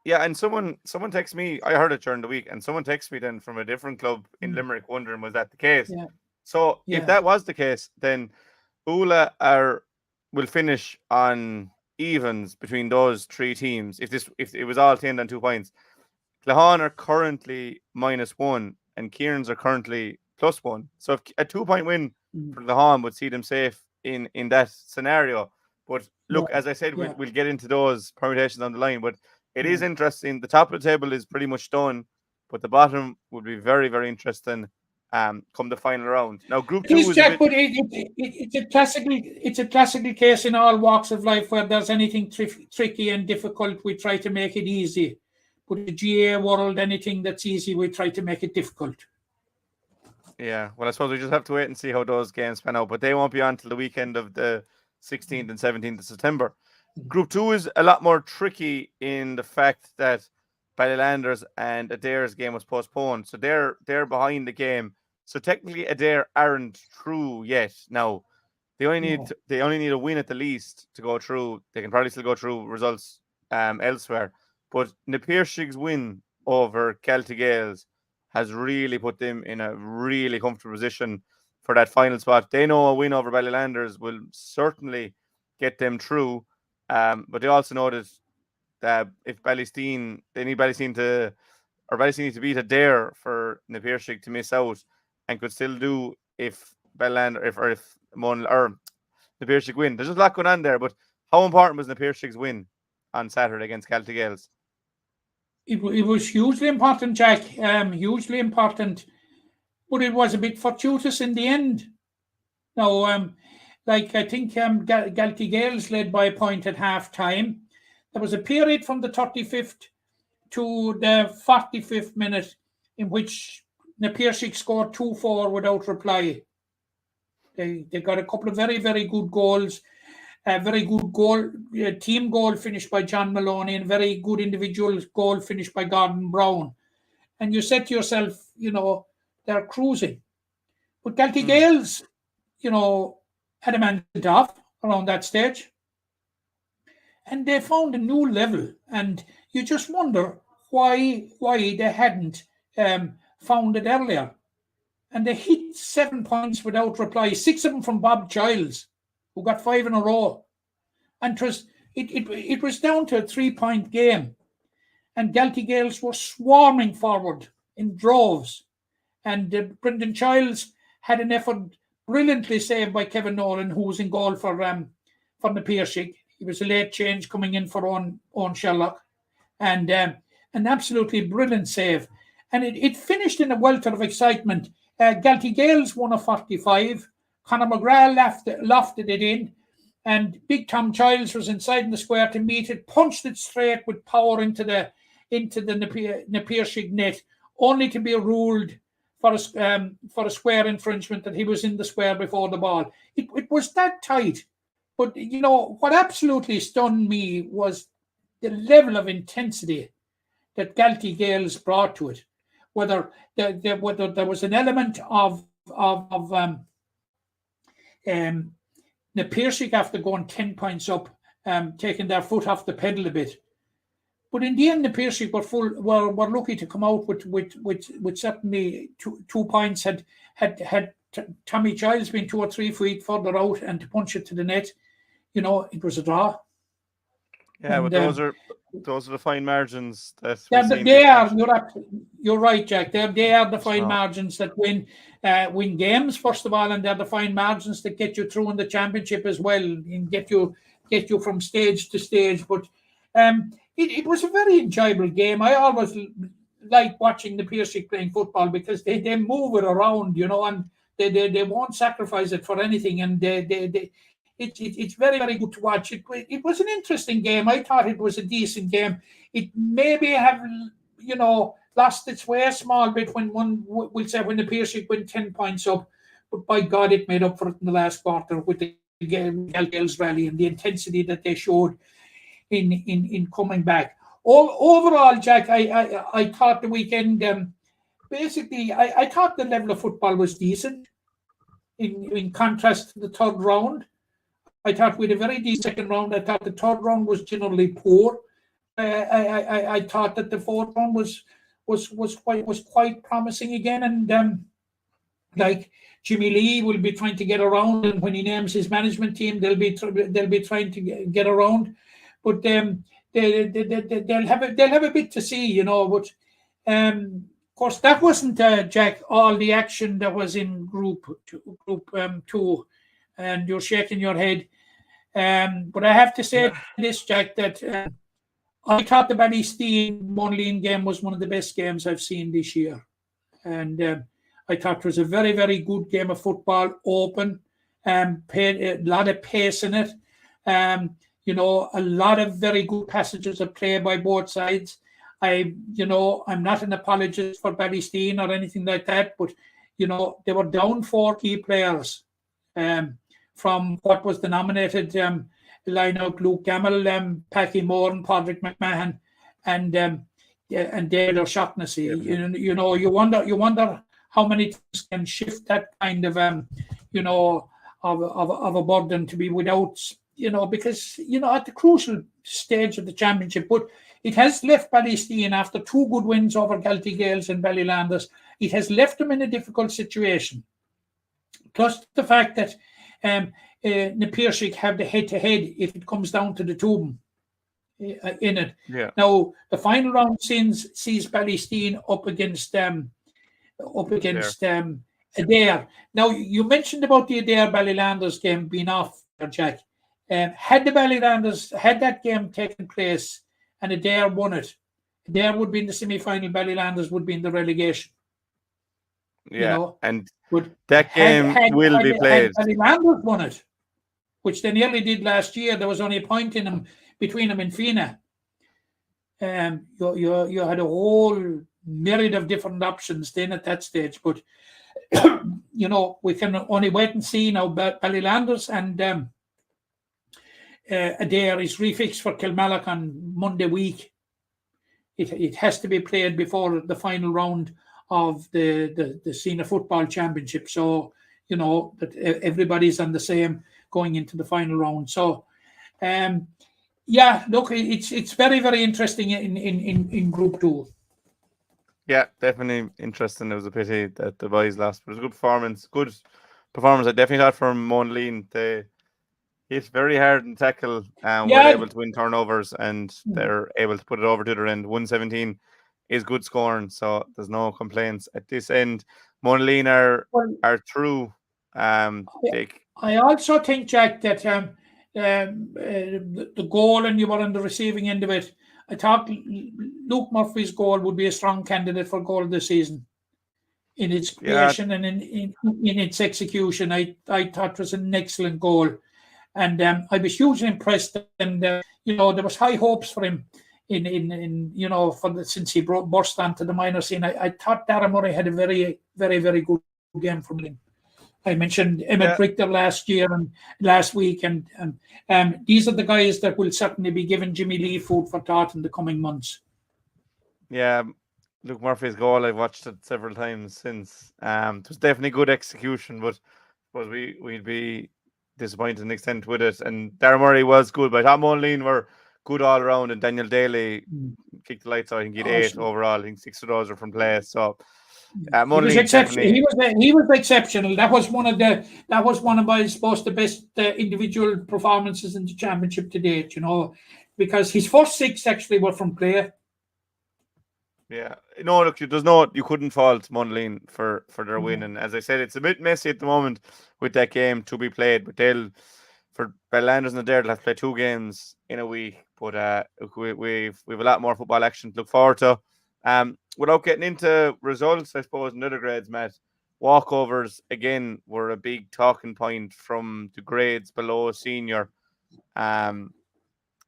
Yeah, and someone texted me, I heard it during the week, and someone texted me then from a different club in Limerick wondering was that the case. Yeah. So if that was the case, then Ula will finish on evens between those 3 teams. If it was all 10 and 2 points, Clahan are currently -1 and Kieran's are currently +1. So if a 2-point win for Clahan would see them safe in that scenario. But look, as I said, we'll get into those permutations on the line. But it is interesting. The top of the table is pretty much done, but the bottom would be very, very interesting. Come the final round. Now, Group 2 is Jack, but it's a classical case in all walks of life where there's anything tricky and difficult, we try to make it easy. But in the GA world, anything that's easy, we try to make it difficult. Yeah, well, I suppose we just have to wait and see how those games pan out. But they won't be on till the weekend of the 16th and 17th of September. Group 2 is a lot more tricky in the fact that Ballylanders and Adair's game was postponed, so they're behind the game. So technically, Adair aren't through yet. Now, they only need a win at the least to go through. They can probably still go through results elsewhere. But Na Piarsaig's win over Celtic Gales has really put them in a really comfortable position for that final spot. They know a win over Ballylanders will certainly get them through. But they also know that if Ballysteen, they need Ballysteen to beat Adair for Na Piarsaig to miss out, and could still do if Ballylanders if Na Piarsaig win. There's just a lot going on there. But how important was Na Piarsaig's win on Saturday against Celtic Gales? It was hugely important, Jack. Hugely important, but it was a bit fortuitous in the end. Now, I think Celtic Gales led by a point at half time. There was a period from the 35th to the 45th minute in which Na Piarsaig scored 2-4 without reply. They got a couple of very, very good goals. A very good team goal finished by John Maloney, and very good individual goal finished by Gordon Brown. And you said to yourself, they're cruising. But Celtic Gales, had a man off around that stage. And they found a new level. And you just wonder why they hadn't found it earlier. And they hit 7 points without reply, 6 of them from Bob Giles, who got 5 in a row. And it was down to a 3-point game. And Celtic Gales were swarming forward in droves. And Brendan Childs had an effort brilliantly saved by Kevin Nolan, who was in goal for Na Piarsaig. He was a late change coming in for Owen Sherlock. And an absolutely brilliant save. And it finished in a welter of excitement. Celtic Gales won a 45. Conor McGrath lofted it in, and Big Tom Childs was inside in the square to meet it, punched it straight with power into the Na Piarsaig net, only to be ruled for a square infringement, that he was in the square before the ball. It was that tight. But what absolutely stunned me was the level of intensity that Celtic Gales brought to it. Whether there was an element of the Piercing after going 10 points up, taking their foot off the pedal a bit. But in the end, the Piercing were lucky to come out with certainly 2 points. Had Tommy Giles been 2 or 3 feet further out and to punch it to the net, it was a draw. Yeah, And, but those are the fine margins that they are. You're right, Jack. They are the fine margins that win games first of all, and they're the fine margins that get you through in the championship as well, and get you from stage to stage. But it was a very enjoyable game. I always like watching the Piercing playing football because they move it around, and they won't sacrifice it for anything, and it's very, very good to watch. It was an interesting game. I thought it was a decent game. It maybe have, lost its way a small bit when the Piercing went 10 points up. But by God, it made up for it in the last quarter with the Gales rally and the intensity that they showed in coming back. Overall, Jack, I thought the weekend, basically, I thought the level of football was decent in contrast to the third round. I thought we had a very decent second round. I thought the third round was generally poor. I thought that the fourth round was quite promising again. And like Jimmy Lee will be trying to get around, and when he names his management team, they'll be trying to get around. But they'll have a bit to see, But of course, that wasn't Jack all the action that was in group two. And you're shaking your head. But I have to say this, Jack, that I thought the Ballysteen-Monaleen game was one of the best games I've seen this year. And I thought it was a very, very good game of football, open, a lot of pace in it. A lot of very good passages of play by both sides. I'm not an apologist for Ballysteen or anything like that, but, they were down 4 key players. From what was the nominated line-out: Luke Gamble, Packy Moore, and Padraig McMahon, and David O'Shaughnessy. You wonder how many things can shift that kind of of a burden to be without, because at the crucial stage of the championship. But it has left Ballysteen after 2 good wins over Galtee Gales and Ballylanders. It has left them in a difficult situation. Plus the fact that the Piercing have the head-to-head if it comes down to the two of them in it. Yeah. Now the final round sees Ballysteen up against Adair. Now you mentioned about the Adair Ballylanders game being off, Jack. Had the Ballylanders had that game taken place and Adair won it, Adair would be in the semi-final. Ballylanders would be in the relegation. Yeah, and that game will be played. Ballylanders won it, which they nearly did last year. There was only a point in them between them and Fina. You had a whole myriad of different options then at that stage, but we can only wait and see now. Ballylanders and Adair is refixed for Kilmallock on Monday week. It has to be played before the final round of the Senior Football Championship, so that everybody's on the same going into the final round. So look, it's very, very interesting in Group 2. Yeah, definitely interesting. It was a pity that the boys lost, but it was a good performance. I definitely thought from Monaleen, they hit very hard and tackle, and were able to win turnovers, and they're able to put it over to their end. 117 is good scoring, so there's no complaints at this end. Monaleen are through. I also think, Jack, that the goal, and you were on the receiving end of it, I thought Luke Murphy's goal would be a strong candidate for goal of the season in its creation and in its execution. I thought it was an excellent goal, and I was hugely impressed. And there was high hopes for him since he burst onto the minor scene. I thought Darragh Murray had a very, very, very good game from him. I mentioned Emmett Richter last week, and these are the guys that will certainly be giving Jimmy Lee food for thought in the coming months. Yeah, Luke Murphy's goal, I've watched it several times since. It was definitely good execution, but we'd be disappointed to an extent with it. And Darren Murray was good, but Tom O'Lean were good all around, and Daniel Daly kicked the lights out. I think he had 8 overall. I think 6 of those were from play. So he was exceptional. He was exceptional. That was one of I suppose the best individual performances in the championship to date. Because his first 6 actually were from play. Yeah, look, you couldn't fault Monaghan for their win, and as I said, it's a bit messy at the moment with that game to be played. But for Bellanders and they'll have to play 2 games in a week. But we've a lot more football action to look forward to. Without getting into results, I suppose in other grades, Matt, walkovers again were a big talking point from the grades below senior, and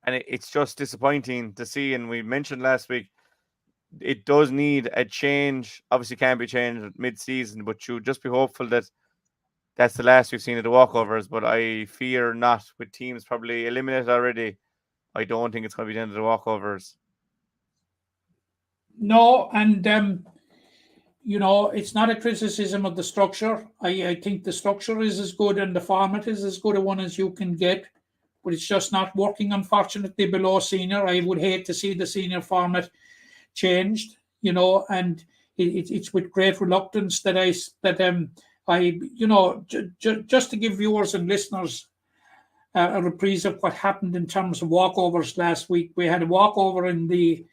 it's just disappointing to see. And we mentioned last week, it does need a change. Obviously, can't be changed mid-season, but you just be hopeful that that's the last we've seen of the walkovers. But I fear not, with teams probably eliminated already. I don't think it's going to be the end of the walkovers. No, and it's not a criticism of the structure. I think the structure is as good and the format is as good a one as you can get, but it's just not working, unfortunately, below senior. I would hate to see the senior format changed, and it's with great reluctance that just to give viewers and listeners a reprise of what happened in terms of walkovers last week. We had a walkover in the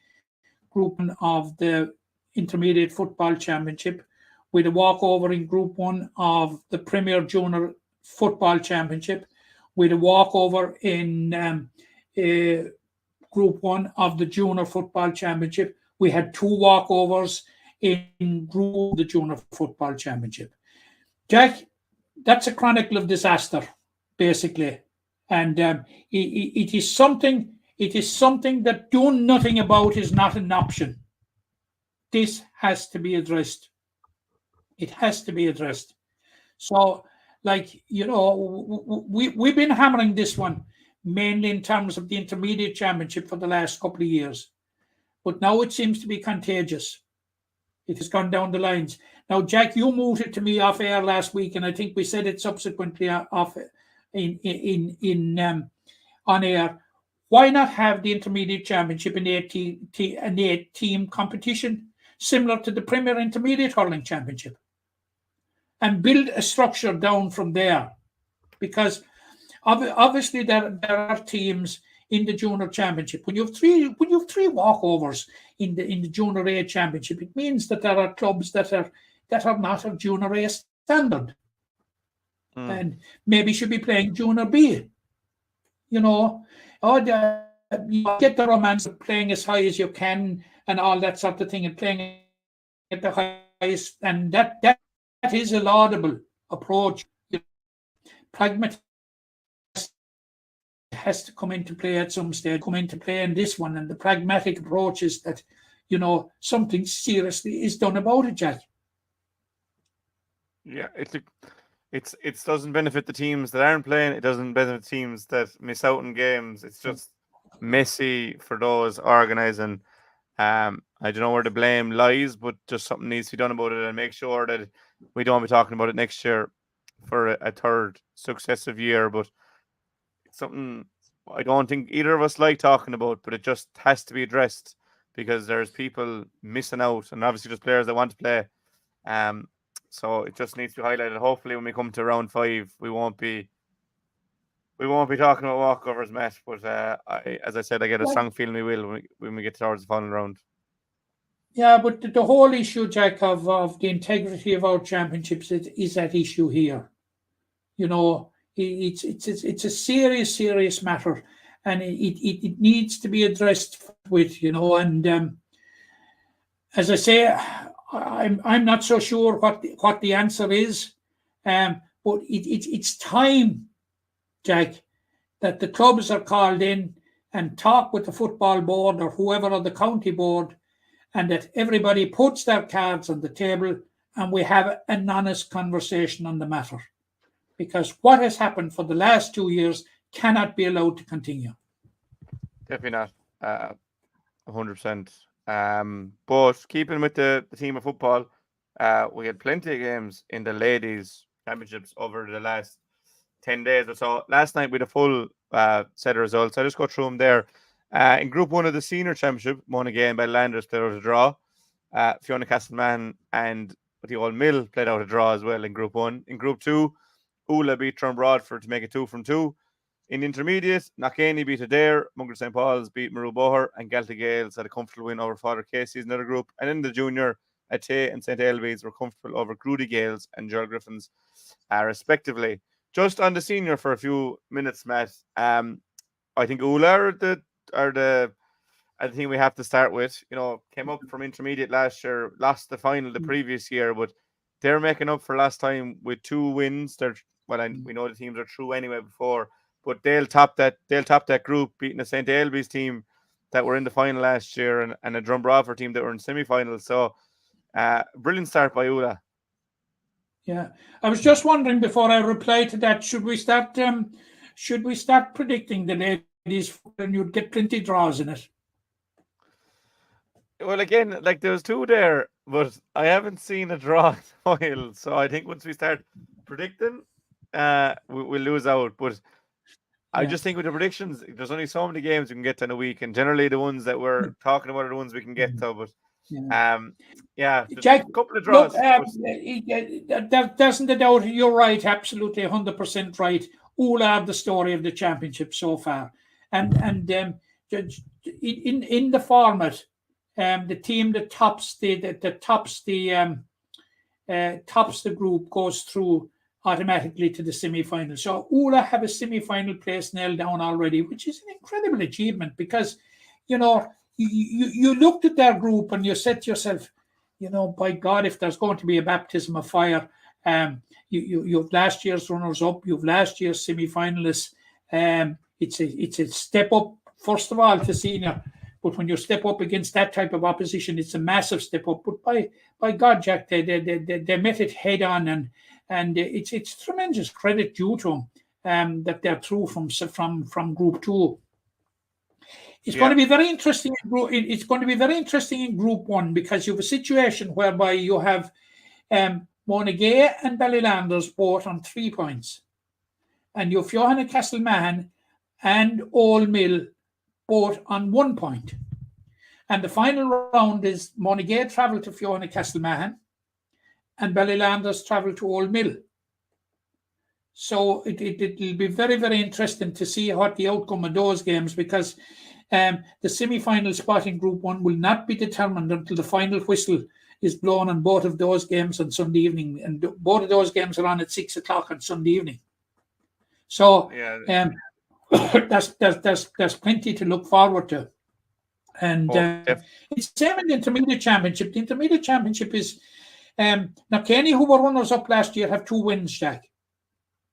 Group 1 of the Intermediate Football Championship. We had a walkover in Group 1 of the Premier Junior Football Championship. We had a walkover in Group 1 of the Junior Football Championship. We had 2 walkovers in Group the Junior Football Championship. Jack, that's a chronicle of disaster, basically. And it is something that doing nothing about is not an option. This has to be addressed. It has to be addressed. So, we've been hammering this one mainly in terms of the Intermediate Championship for the last couple of years. But now it seems to be contagious. It has gone down the lines. Now, Jack, you moved it to me off air last week, and I think we said it subsequently off on air. Why not have the Intermediate Championship an 8-team competition similar to the Premier Intermediate Hurling Championship, and build a structure down from there? Because obviously there are teams in the Junior Championship. When you have three walkovers in the Junior A Championship, it means that there are clubs that are not of Junior A standard, and maybe should be playing Junior B. You get the romance of playing as high as you can and all that sort of thing, and playing at the highest, and that is a laudable approach. Pragmatism has to come into play at some stage, come into play in this one, and the pragmatic approach is that something seriously is done about it, Jack. Yeah, it doesn't benefit the teams that aren't playing. It doesn't benefit teams that miss out on games. It's just messy for those organising. I don't know where the blame lies, but just something needs to be done about it, and make sure that we don't be talking about it next year for a third successive year. But it's something I don't think either of us like talking about, but it just has to be addressed, because there's people missing out, and obviously there's players that want to play. So it just needs to be highlighted. Hopefully, when we come to round 5, we won't be talking about walkovers, Matt. But as I said, I get a strong feeling we will when we get towards the final round. Yeah, but the whole issue, Jack, of the integrity of our championships is at issue here. It's a serious matter, and it needs to be addressed with. And as I say, I'm not so sure what the answer is, but it's time, Jack, that the clubs are called in and talk with the football board or whoever on the county board, and that everybody puts their cards on the table and we have an honest conversation on the matter. Because what has happened for the last 2 years cannot be allowed to continue. Definitely not. 100%. But keeping with the team of football, we had plenty of games in the ladies' championships over the last 10 days or so. Last night we had a full set of results. I'll just go through them there. In Group 1 of the Senior Championship, Monaghan and Ballylanders played out a draw. Fiona Castleman and the Old Mill played out a draw as well in Group 1. In Group 2, Oola beat Broadford to make it 2 from 2. In intermediate, Knockany beat Adair, Mungo St. Paul's beat Maru-Boher, and Galta Gales had a comfortable win over Father Casey's another group. And in the junior, Ate and St. Elby's were comfortable over Grudy Gales and Gerald Griffins, respectively. Just on the senior for a few minutes, Matt. I think Oola are the thing we have to start with. You know, came up from intermediate last year, lost the final the previous year, but they're making up for last time with 2 wins. We know the teams are through anyway before, but they'll top that group, beating the St. Elby's team that were in the final last year and a Drumbroffer team that were in semi-finals. So brilliant start by Oola. Yeah, I was just wondering before I reply to that, should we start predicting the ladies and you'd get plenty draws in it? Well, again, like there was 2 there, but I haven't seen a draw in a while. So I think once we start predicting, we'll lose out. But I just think with the predictions, there's only so many games you can get to in a week, and generally the ones that we're talking about are the ones we can get to. But Jack, a couple of draws. There doesn't a doubt. You're right, absolutely 100% right. Oola have the story of the championship so far, and in the format, the team that tops the group goes through automatically to the semi-final. So Oola have a semi-final place nailed down already, which is an incredible achievement because, you know, you looked at their group and you said to yourself, you know, by God, if there's going to be a baptism of fire, you have last year's runners-up, you have last year's semi-finalists. It's a step up, first of all, to senior. But when you step up against that type of opposition, it's a massive step up. But by God, Jack, they met it head on, and it's tremendous credit due to them that they're through from Group 2. It's going to be very interesting. It's going to be very interesting in Group 1 because you have a situation whereby you have Monaghan and Ballylanders both on 3 points, and you have Johanna Castleman and Old Mill both on 1 point. And the final round is Monaghan travel to Fiona Castleman and Ballylanders travel to Old Mill. So it'll be very, very interesting to see what the outcome of those games, because the semi-final spot in Group 1 will not be determined until the final whistle is blown on both of those games on Sunday evening. And both of those games are on at 6 o'clock on Sunday evening. So there's plenty to look forward to. And it's the same in the Intermediate Championship. The Intermediate Championship is Knockany, who were runners up last year, have 2 wins, Jack.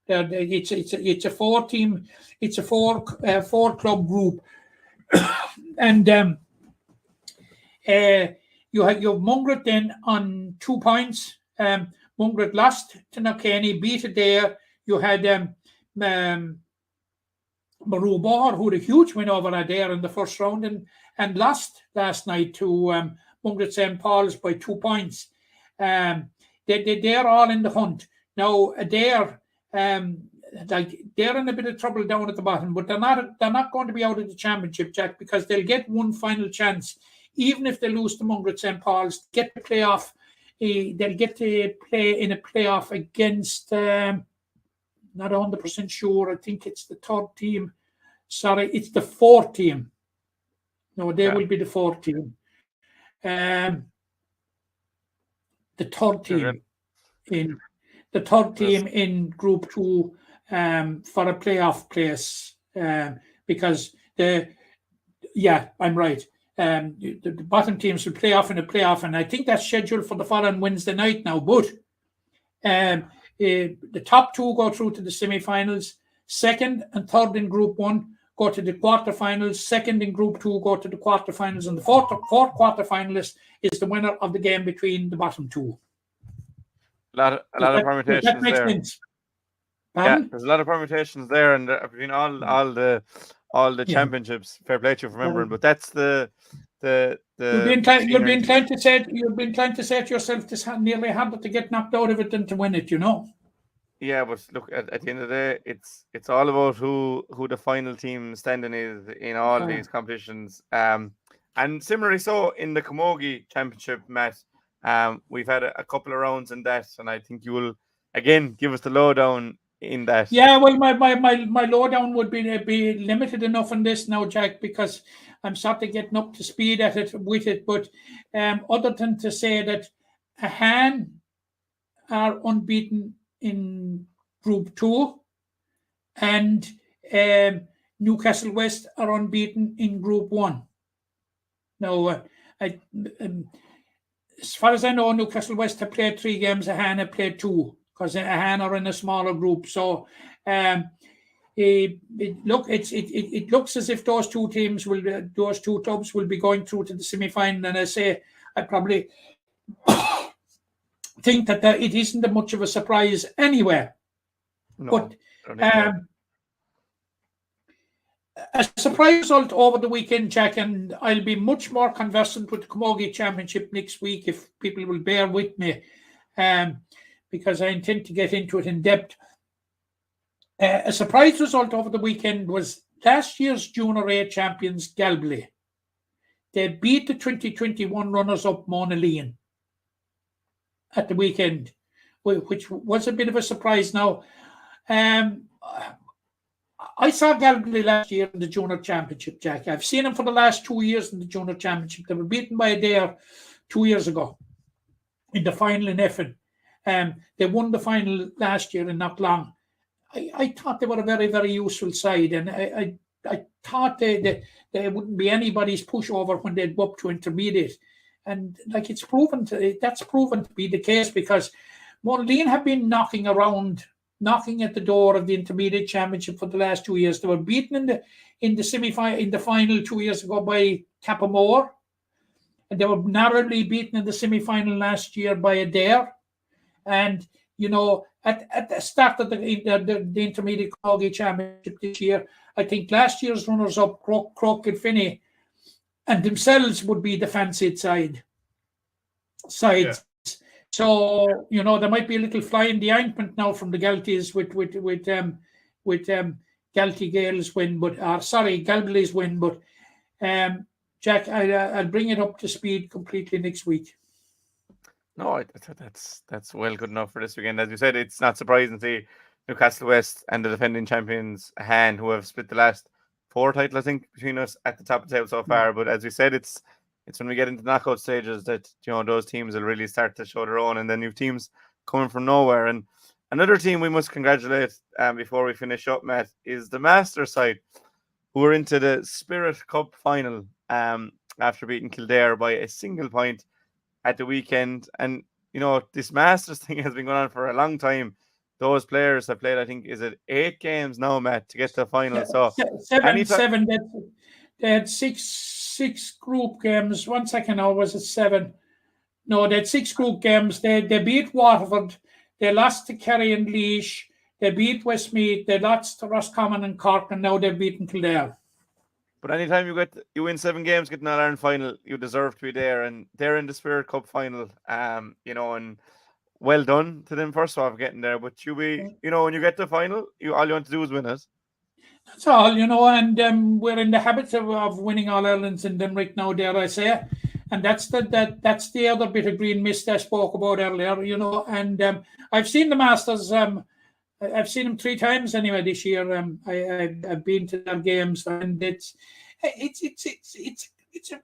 It's a 4-team, it's a 4-club group, and you have Mungret then on 2 points. Mungret lost to Knockany, beat it there. You had Maru-Boher, who had a huge win over Adair in the first round, and lost last night to Mungret St. Paul's by 2 points. They're all in the hunt now. Adair, they're in a bit of trouble down at the bottom, but they're not going to be out of the championship, Jack, because they'll get one final chance, even if they lose to Mungret St. Paul's. Get the playoff. They'll get to play in a playoff against. Not 100% sure. I think it's the 3rd team. Sorry, it's the 4th team. No, they will be the 4th team. The 3rd team the 3rd team in Group 2 for a playoff place, because I'm right. The bottom teams will play off in a playoff, and I think that's scheduled for the following Wednesday night now. But the top 2 go through to the semi-finals. 2nd and 3rd in Group 1 go to the quarterfinals. 2nd in Group 2 go to the quarterfinals, and the fourth quarterfinalist is the winner of the game between the bottom 2. A lot of permutations that makes there. Sense. Yeah, there's a lot of permutations there, and between all the championships. Fair play to you for remembering, but that's the you'll be inclined to say to yourself, this nearly harder to get knocked out of it than to win it, you know. Yeah, but look, at the end of the day, it's all about who the final team standing is in all these competitions. And similarly, so in the Camogie Championship, Matt, we've had a couple of rounds in that, and I think you will again give us the lowdown in that. Yeah, well, my lowdown would be limited enough on this now, Jack, because I'm sort of getting up to speed at it with it. But other than to say that Han are unbeaten in Group 2, and Newcastle West are unbeaten in Group 1. Now, as far as I know, Newcastle West have played 3 games, Han have played 2, because Han are in a smaller group. So, it looks as if those two clubs will be going through to the semi-final. And I say, I probably think that it isn't much of a surprise anywhere. No, But I don't think so. a surprise result over the weekend, Jack, and I'll be much more conversant with the Camogie Championship next week if people will bear with me, because I intend to get into it in depth. A surprise result over the weekend was last year's Junior A champions, Galway. They beat the 2021 runners-up, Monaleen, at the weekend, which was a bit of a surprise. Now, I saw Galway last year in the Junior Championship, Jack. I've seen them for the last 2 years in the Junior Championship. They were beaten by a dare 2 years ago in the final in Effin. They won the final last year in not long. I thought they were a very, very useful side, and I thought they wouldn't be anybody's pushover when they'd go up to intermediate. And like that's proven to be the case, because Monaleen have been knocking at the door of the intermediate championship for the last 2 years. They were beaten in the semi-final, in the final 2 years ago by Camogie, and they were narrowly beaten in the semi-final last year by Adair. And at the start of the intermediate Camogie championship this year, I think last year's runners-up, Croke and Finney, and themselves would be the fancied sides. Yeah. So there might be a little fly in the ointment now from the Galties with Galtee Gales win, Galway's win. But Jack, I'll bring it up to speed completely next week. No, I thought that's well good enough for this weekend. As you said, it's not surprising to see Newcastle West and the defending champions Han, who have split the last 4 titles, I think, between us at the top of the table so far. But as we said, it's when we get into knockout stages that those teams will really start to show their own, and then you've teams coming from nowhere. And another team we must congratulate before we finish up, Matt, is the Masters side, who are into the Spirit Cup final after beating Kildare by a single point at the weekend. And this Masters thing has been going on for a long time. Those players have played, I think, is it 8 games now, Matt, to get to the final? So seven. They had six group games. 1 second now, was it 7? No, they had 6 group games. They beat Waterford. They lost to Kerry and Laois. They beat Westmeath. They lost to Roscommon and Cork, and now they've beaten Kildare. But anytime you win 7 games, get an All-Ireland final, you deserve to be there. And they're in the Spirit Cup final, and well done to them first off getting there. But when you get to the final, all you want to do is win it. That's all, and we're in the habit of winning All Irelands in Limerick now, dare I say. And that's the other bit of green mist I spoke about earlier, and I've seen the Masters. I've seen them 3 times anyway this year. I've been to their games, and it's a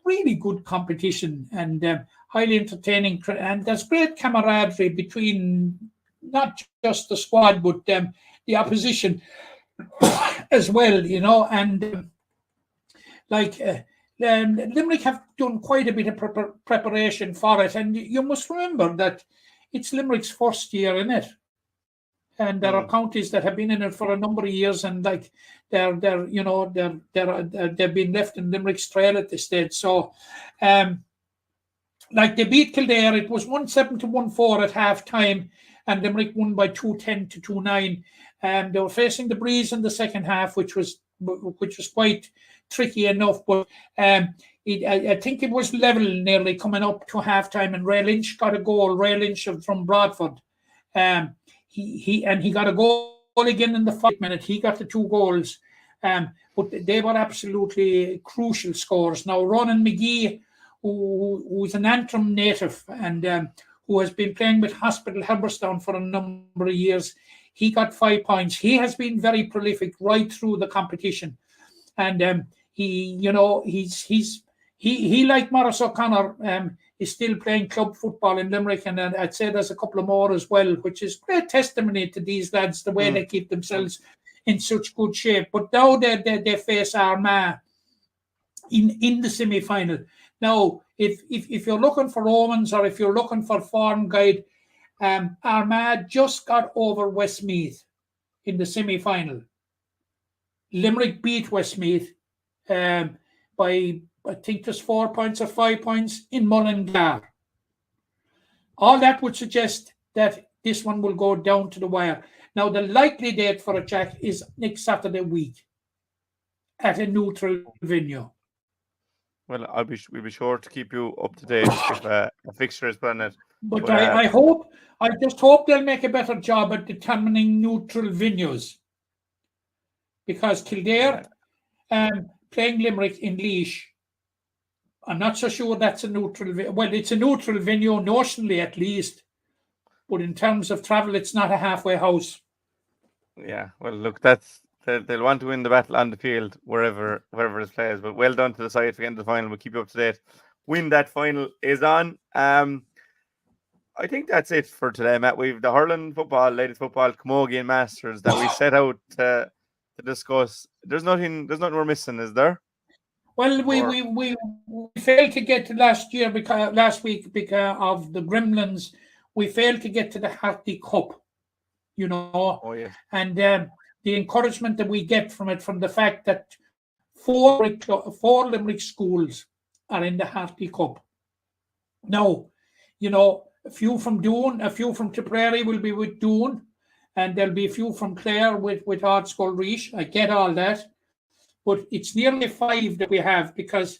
really good competition and highly entertaining. And there's great camaraderie between not just the squad but the opposition as well, And Limerick have done quite a bit of preparation for it, and you must remember that it's Limerick's first year in it. And there are counties that have been in it for a number of years, and they've been left in Limerick's trail at this stage. So, they beat Kildare. It was 1-7 to 1-4 at half time, and Limerick won by 2-10 to 2-9. They were facing the breeze in the second half, which was quite tricky enough. But I think it was level nearly coming up to half time, and Ray Lynch got a goal. Ray Lynch from Bradford. he got a goal again in the 5th minute. He got the 2 goals. But they were absolutely crucial scores. Now, Ronan McGee, who's an Antrim native and who has been playing with Hospital Herberstown for a number of years, he got 5 points. He has been very prolific right through the competition, and he like Morris O'Connor is still playing club football in Limerick, and I'd say there's a couple of more as well, which is great testimony to these lads, the way they keep themselves in such good shape. But now they face Armagh in the semi-final. Now, if you're looking for omens or if you're looking for form guide, Armagh just got over Westmeath in the semi-final. Limerick beat Westmeath by, I think there's 4 points or 5 points in Mullingar. All that would suggest that this one will go down to the wire. Now, the likely date for a Jack is next Saturday week at a neutral venue. Well, we'll be sure to keep you up to date if a fixture is put on it. But I just hope they'll make a better job at determining neutral venues. Because Kildare playing Limerick in Laois, I'm not so sure that's a neutral venue. Well, it's a neutral venue notionally at least, but in terms of travel, it's not a halfway house. Yeah, well, look, they'll want to win the battle on the field wherever it plays. But well done to the side for getting to the final. We'll keep you up to date when that final is on. I think that's it for today, Matt. We've the hurling football, ladies football, Camogie and Masters that we set out to discuss. There's nothing we're missing, is there? Well, we failed to get to last week because of the Gremlins. We failed to get to the Harty Cup, you know. Oh yeah. And the encouragement that we get from it, from the fact that four Limerick schools are in the Harty Cup. Now, you know, a few from Doon, a few from Tipperary will be with Doon, and there'll be a few from Clare with Ardscoil Reach. I get all that. But it's nearly 5 that we have, because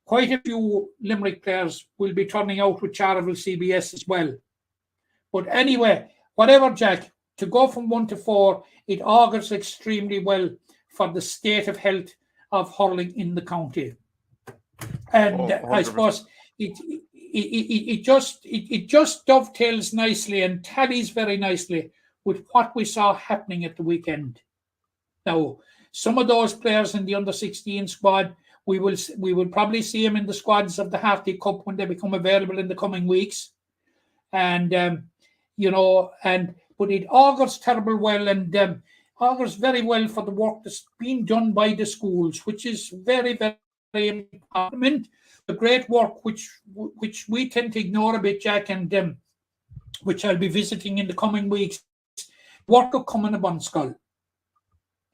quite a few Limerick players will be turning out with Charleville CBS as well. But anyway, whatever, Jack, to go from 1 to 4, it augurs extremely well for the state of health of hurling in the county. And I suppose it just dovetails nicely and tallies very nicely with what we saw happening at the weekend. Now, some of those players in the under-16 squad, we will probably see them in the squads of the Harty Cup when they become available in the coming weeks. And, but it augurs terrible well, and augurs very well for the work that's been done by the schools, which is very, very important. The great work which we tend to ignore a bit, Jack, and which I'll be visiting in the coming weeks, work of Cumann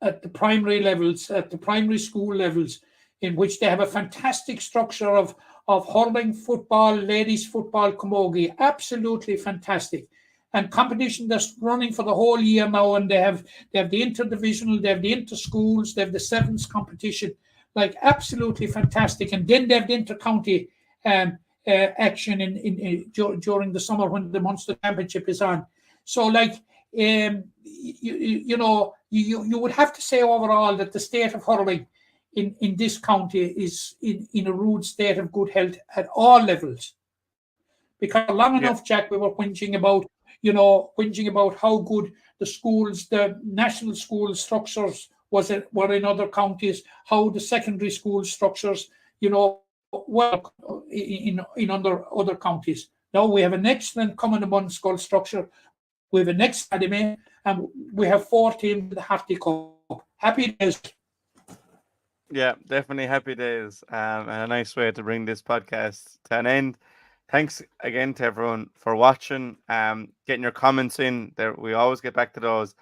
at the primary levels, at the primary school levels, in which they have a fantastic structure of hurling, football, ladies football, camogie, absolutely fantastic. And competition that's running for the whole year now, and they have the interdivisional, they have the inter-schools, they have the sevens competition, like absolutely fantastic. And then they have the inter-county action in during the summer when the Munster Championship is on. So, like, you would have to say overall that the state of hurling in this county is in a rude state of good health at all levels. Because long enough, Jack, we were whinging about how good the schools, the national school structures were in other counties, how the secondary school structures, were in other counties. Now we have an excellent Cumann school structure. We have an academy, and we have 4 teams in the Harty Cup. Happy days. Yeah, definitely happy days, and a nice way to bring this podcast to an end. Thanks again to everyone for watching, getting your comments in. There, we always get back to those,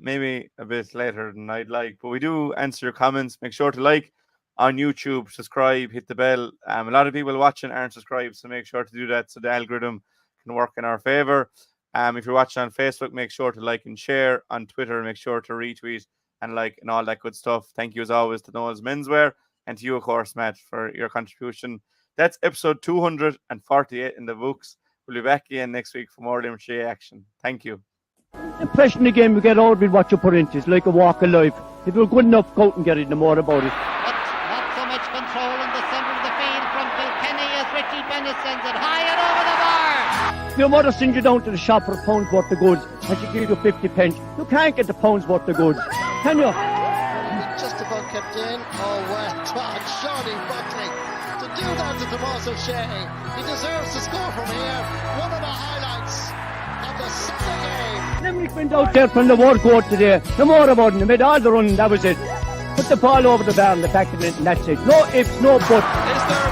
maybe a bit later than I'd like, but we do answer your comments. Make sure to like on YouTube, subscribe, hit the bell. A lot of people watching aren't subscribed, so make sure to do that so the algorithm can work in our favor. If you're watching on Facebook, make sure to like and share. On Twitter, make sure to retweet and like and all that good stuff. Thank you as always to Noel's Menswear, and to you, of course, Matt, for your contribution. That's episode 248 in the books. We'll be back again next week for more Limerick action. Thank you. The impression the game you get out with what you put into it's like a walk of life. If you're good enough, go out and get it, no more about it. But not so much control in the centre of the field from Kilkenny as Richie Bennett sends it high and over the bar. Your mother sends you down to the shop for a pound's worth of goods and she gives you 50 pence. You can't get the pound's worth of goods, can you? Just about kept in. Oh, well done, Johnny Buckley. To do that to Tomás O'Shea, he deserves to score from here. One of the highlights of the Sunday game. Limerick went out there from the word court today. No more about it. They made all the running, that was it. Put the ball over the bar and the back of it, and that's it. No ifs, no buts. Is there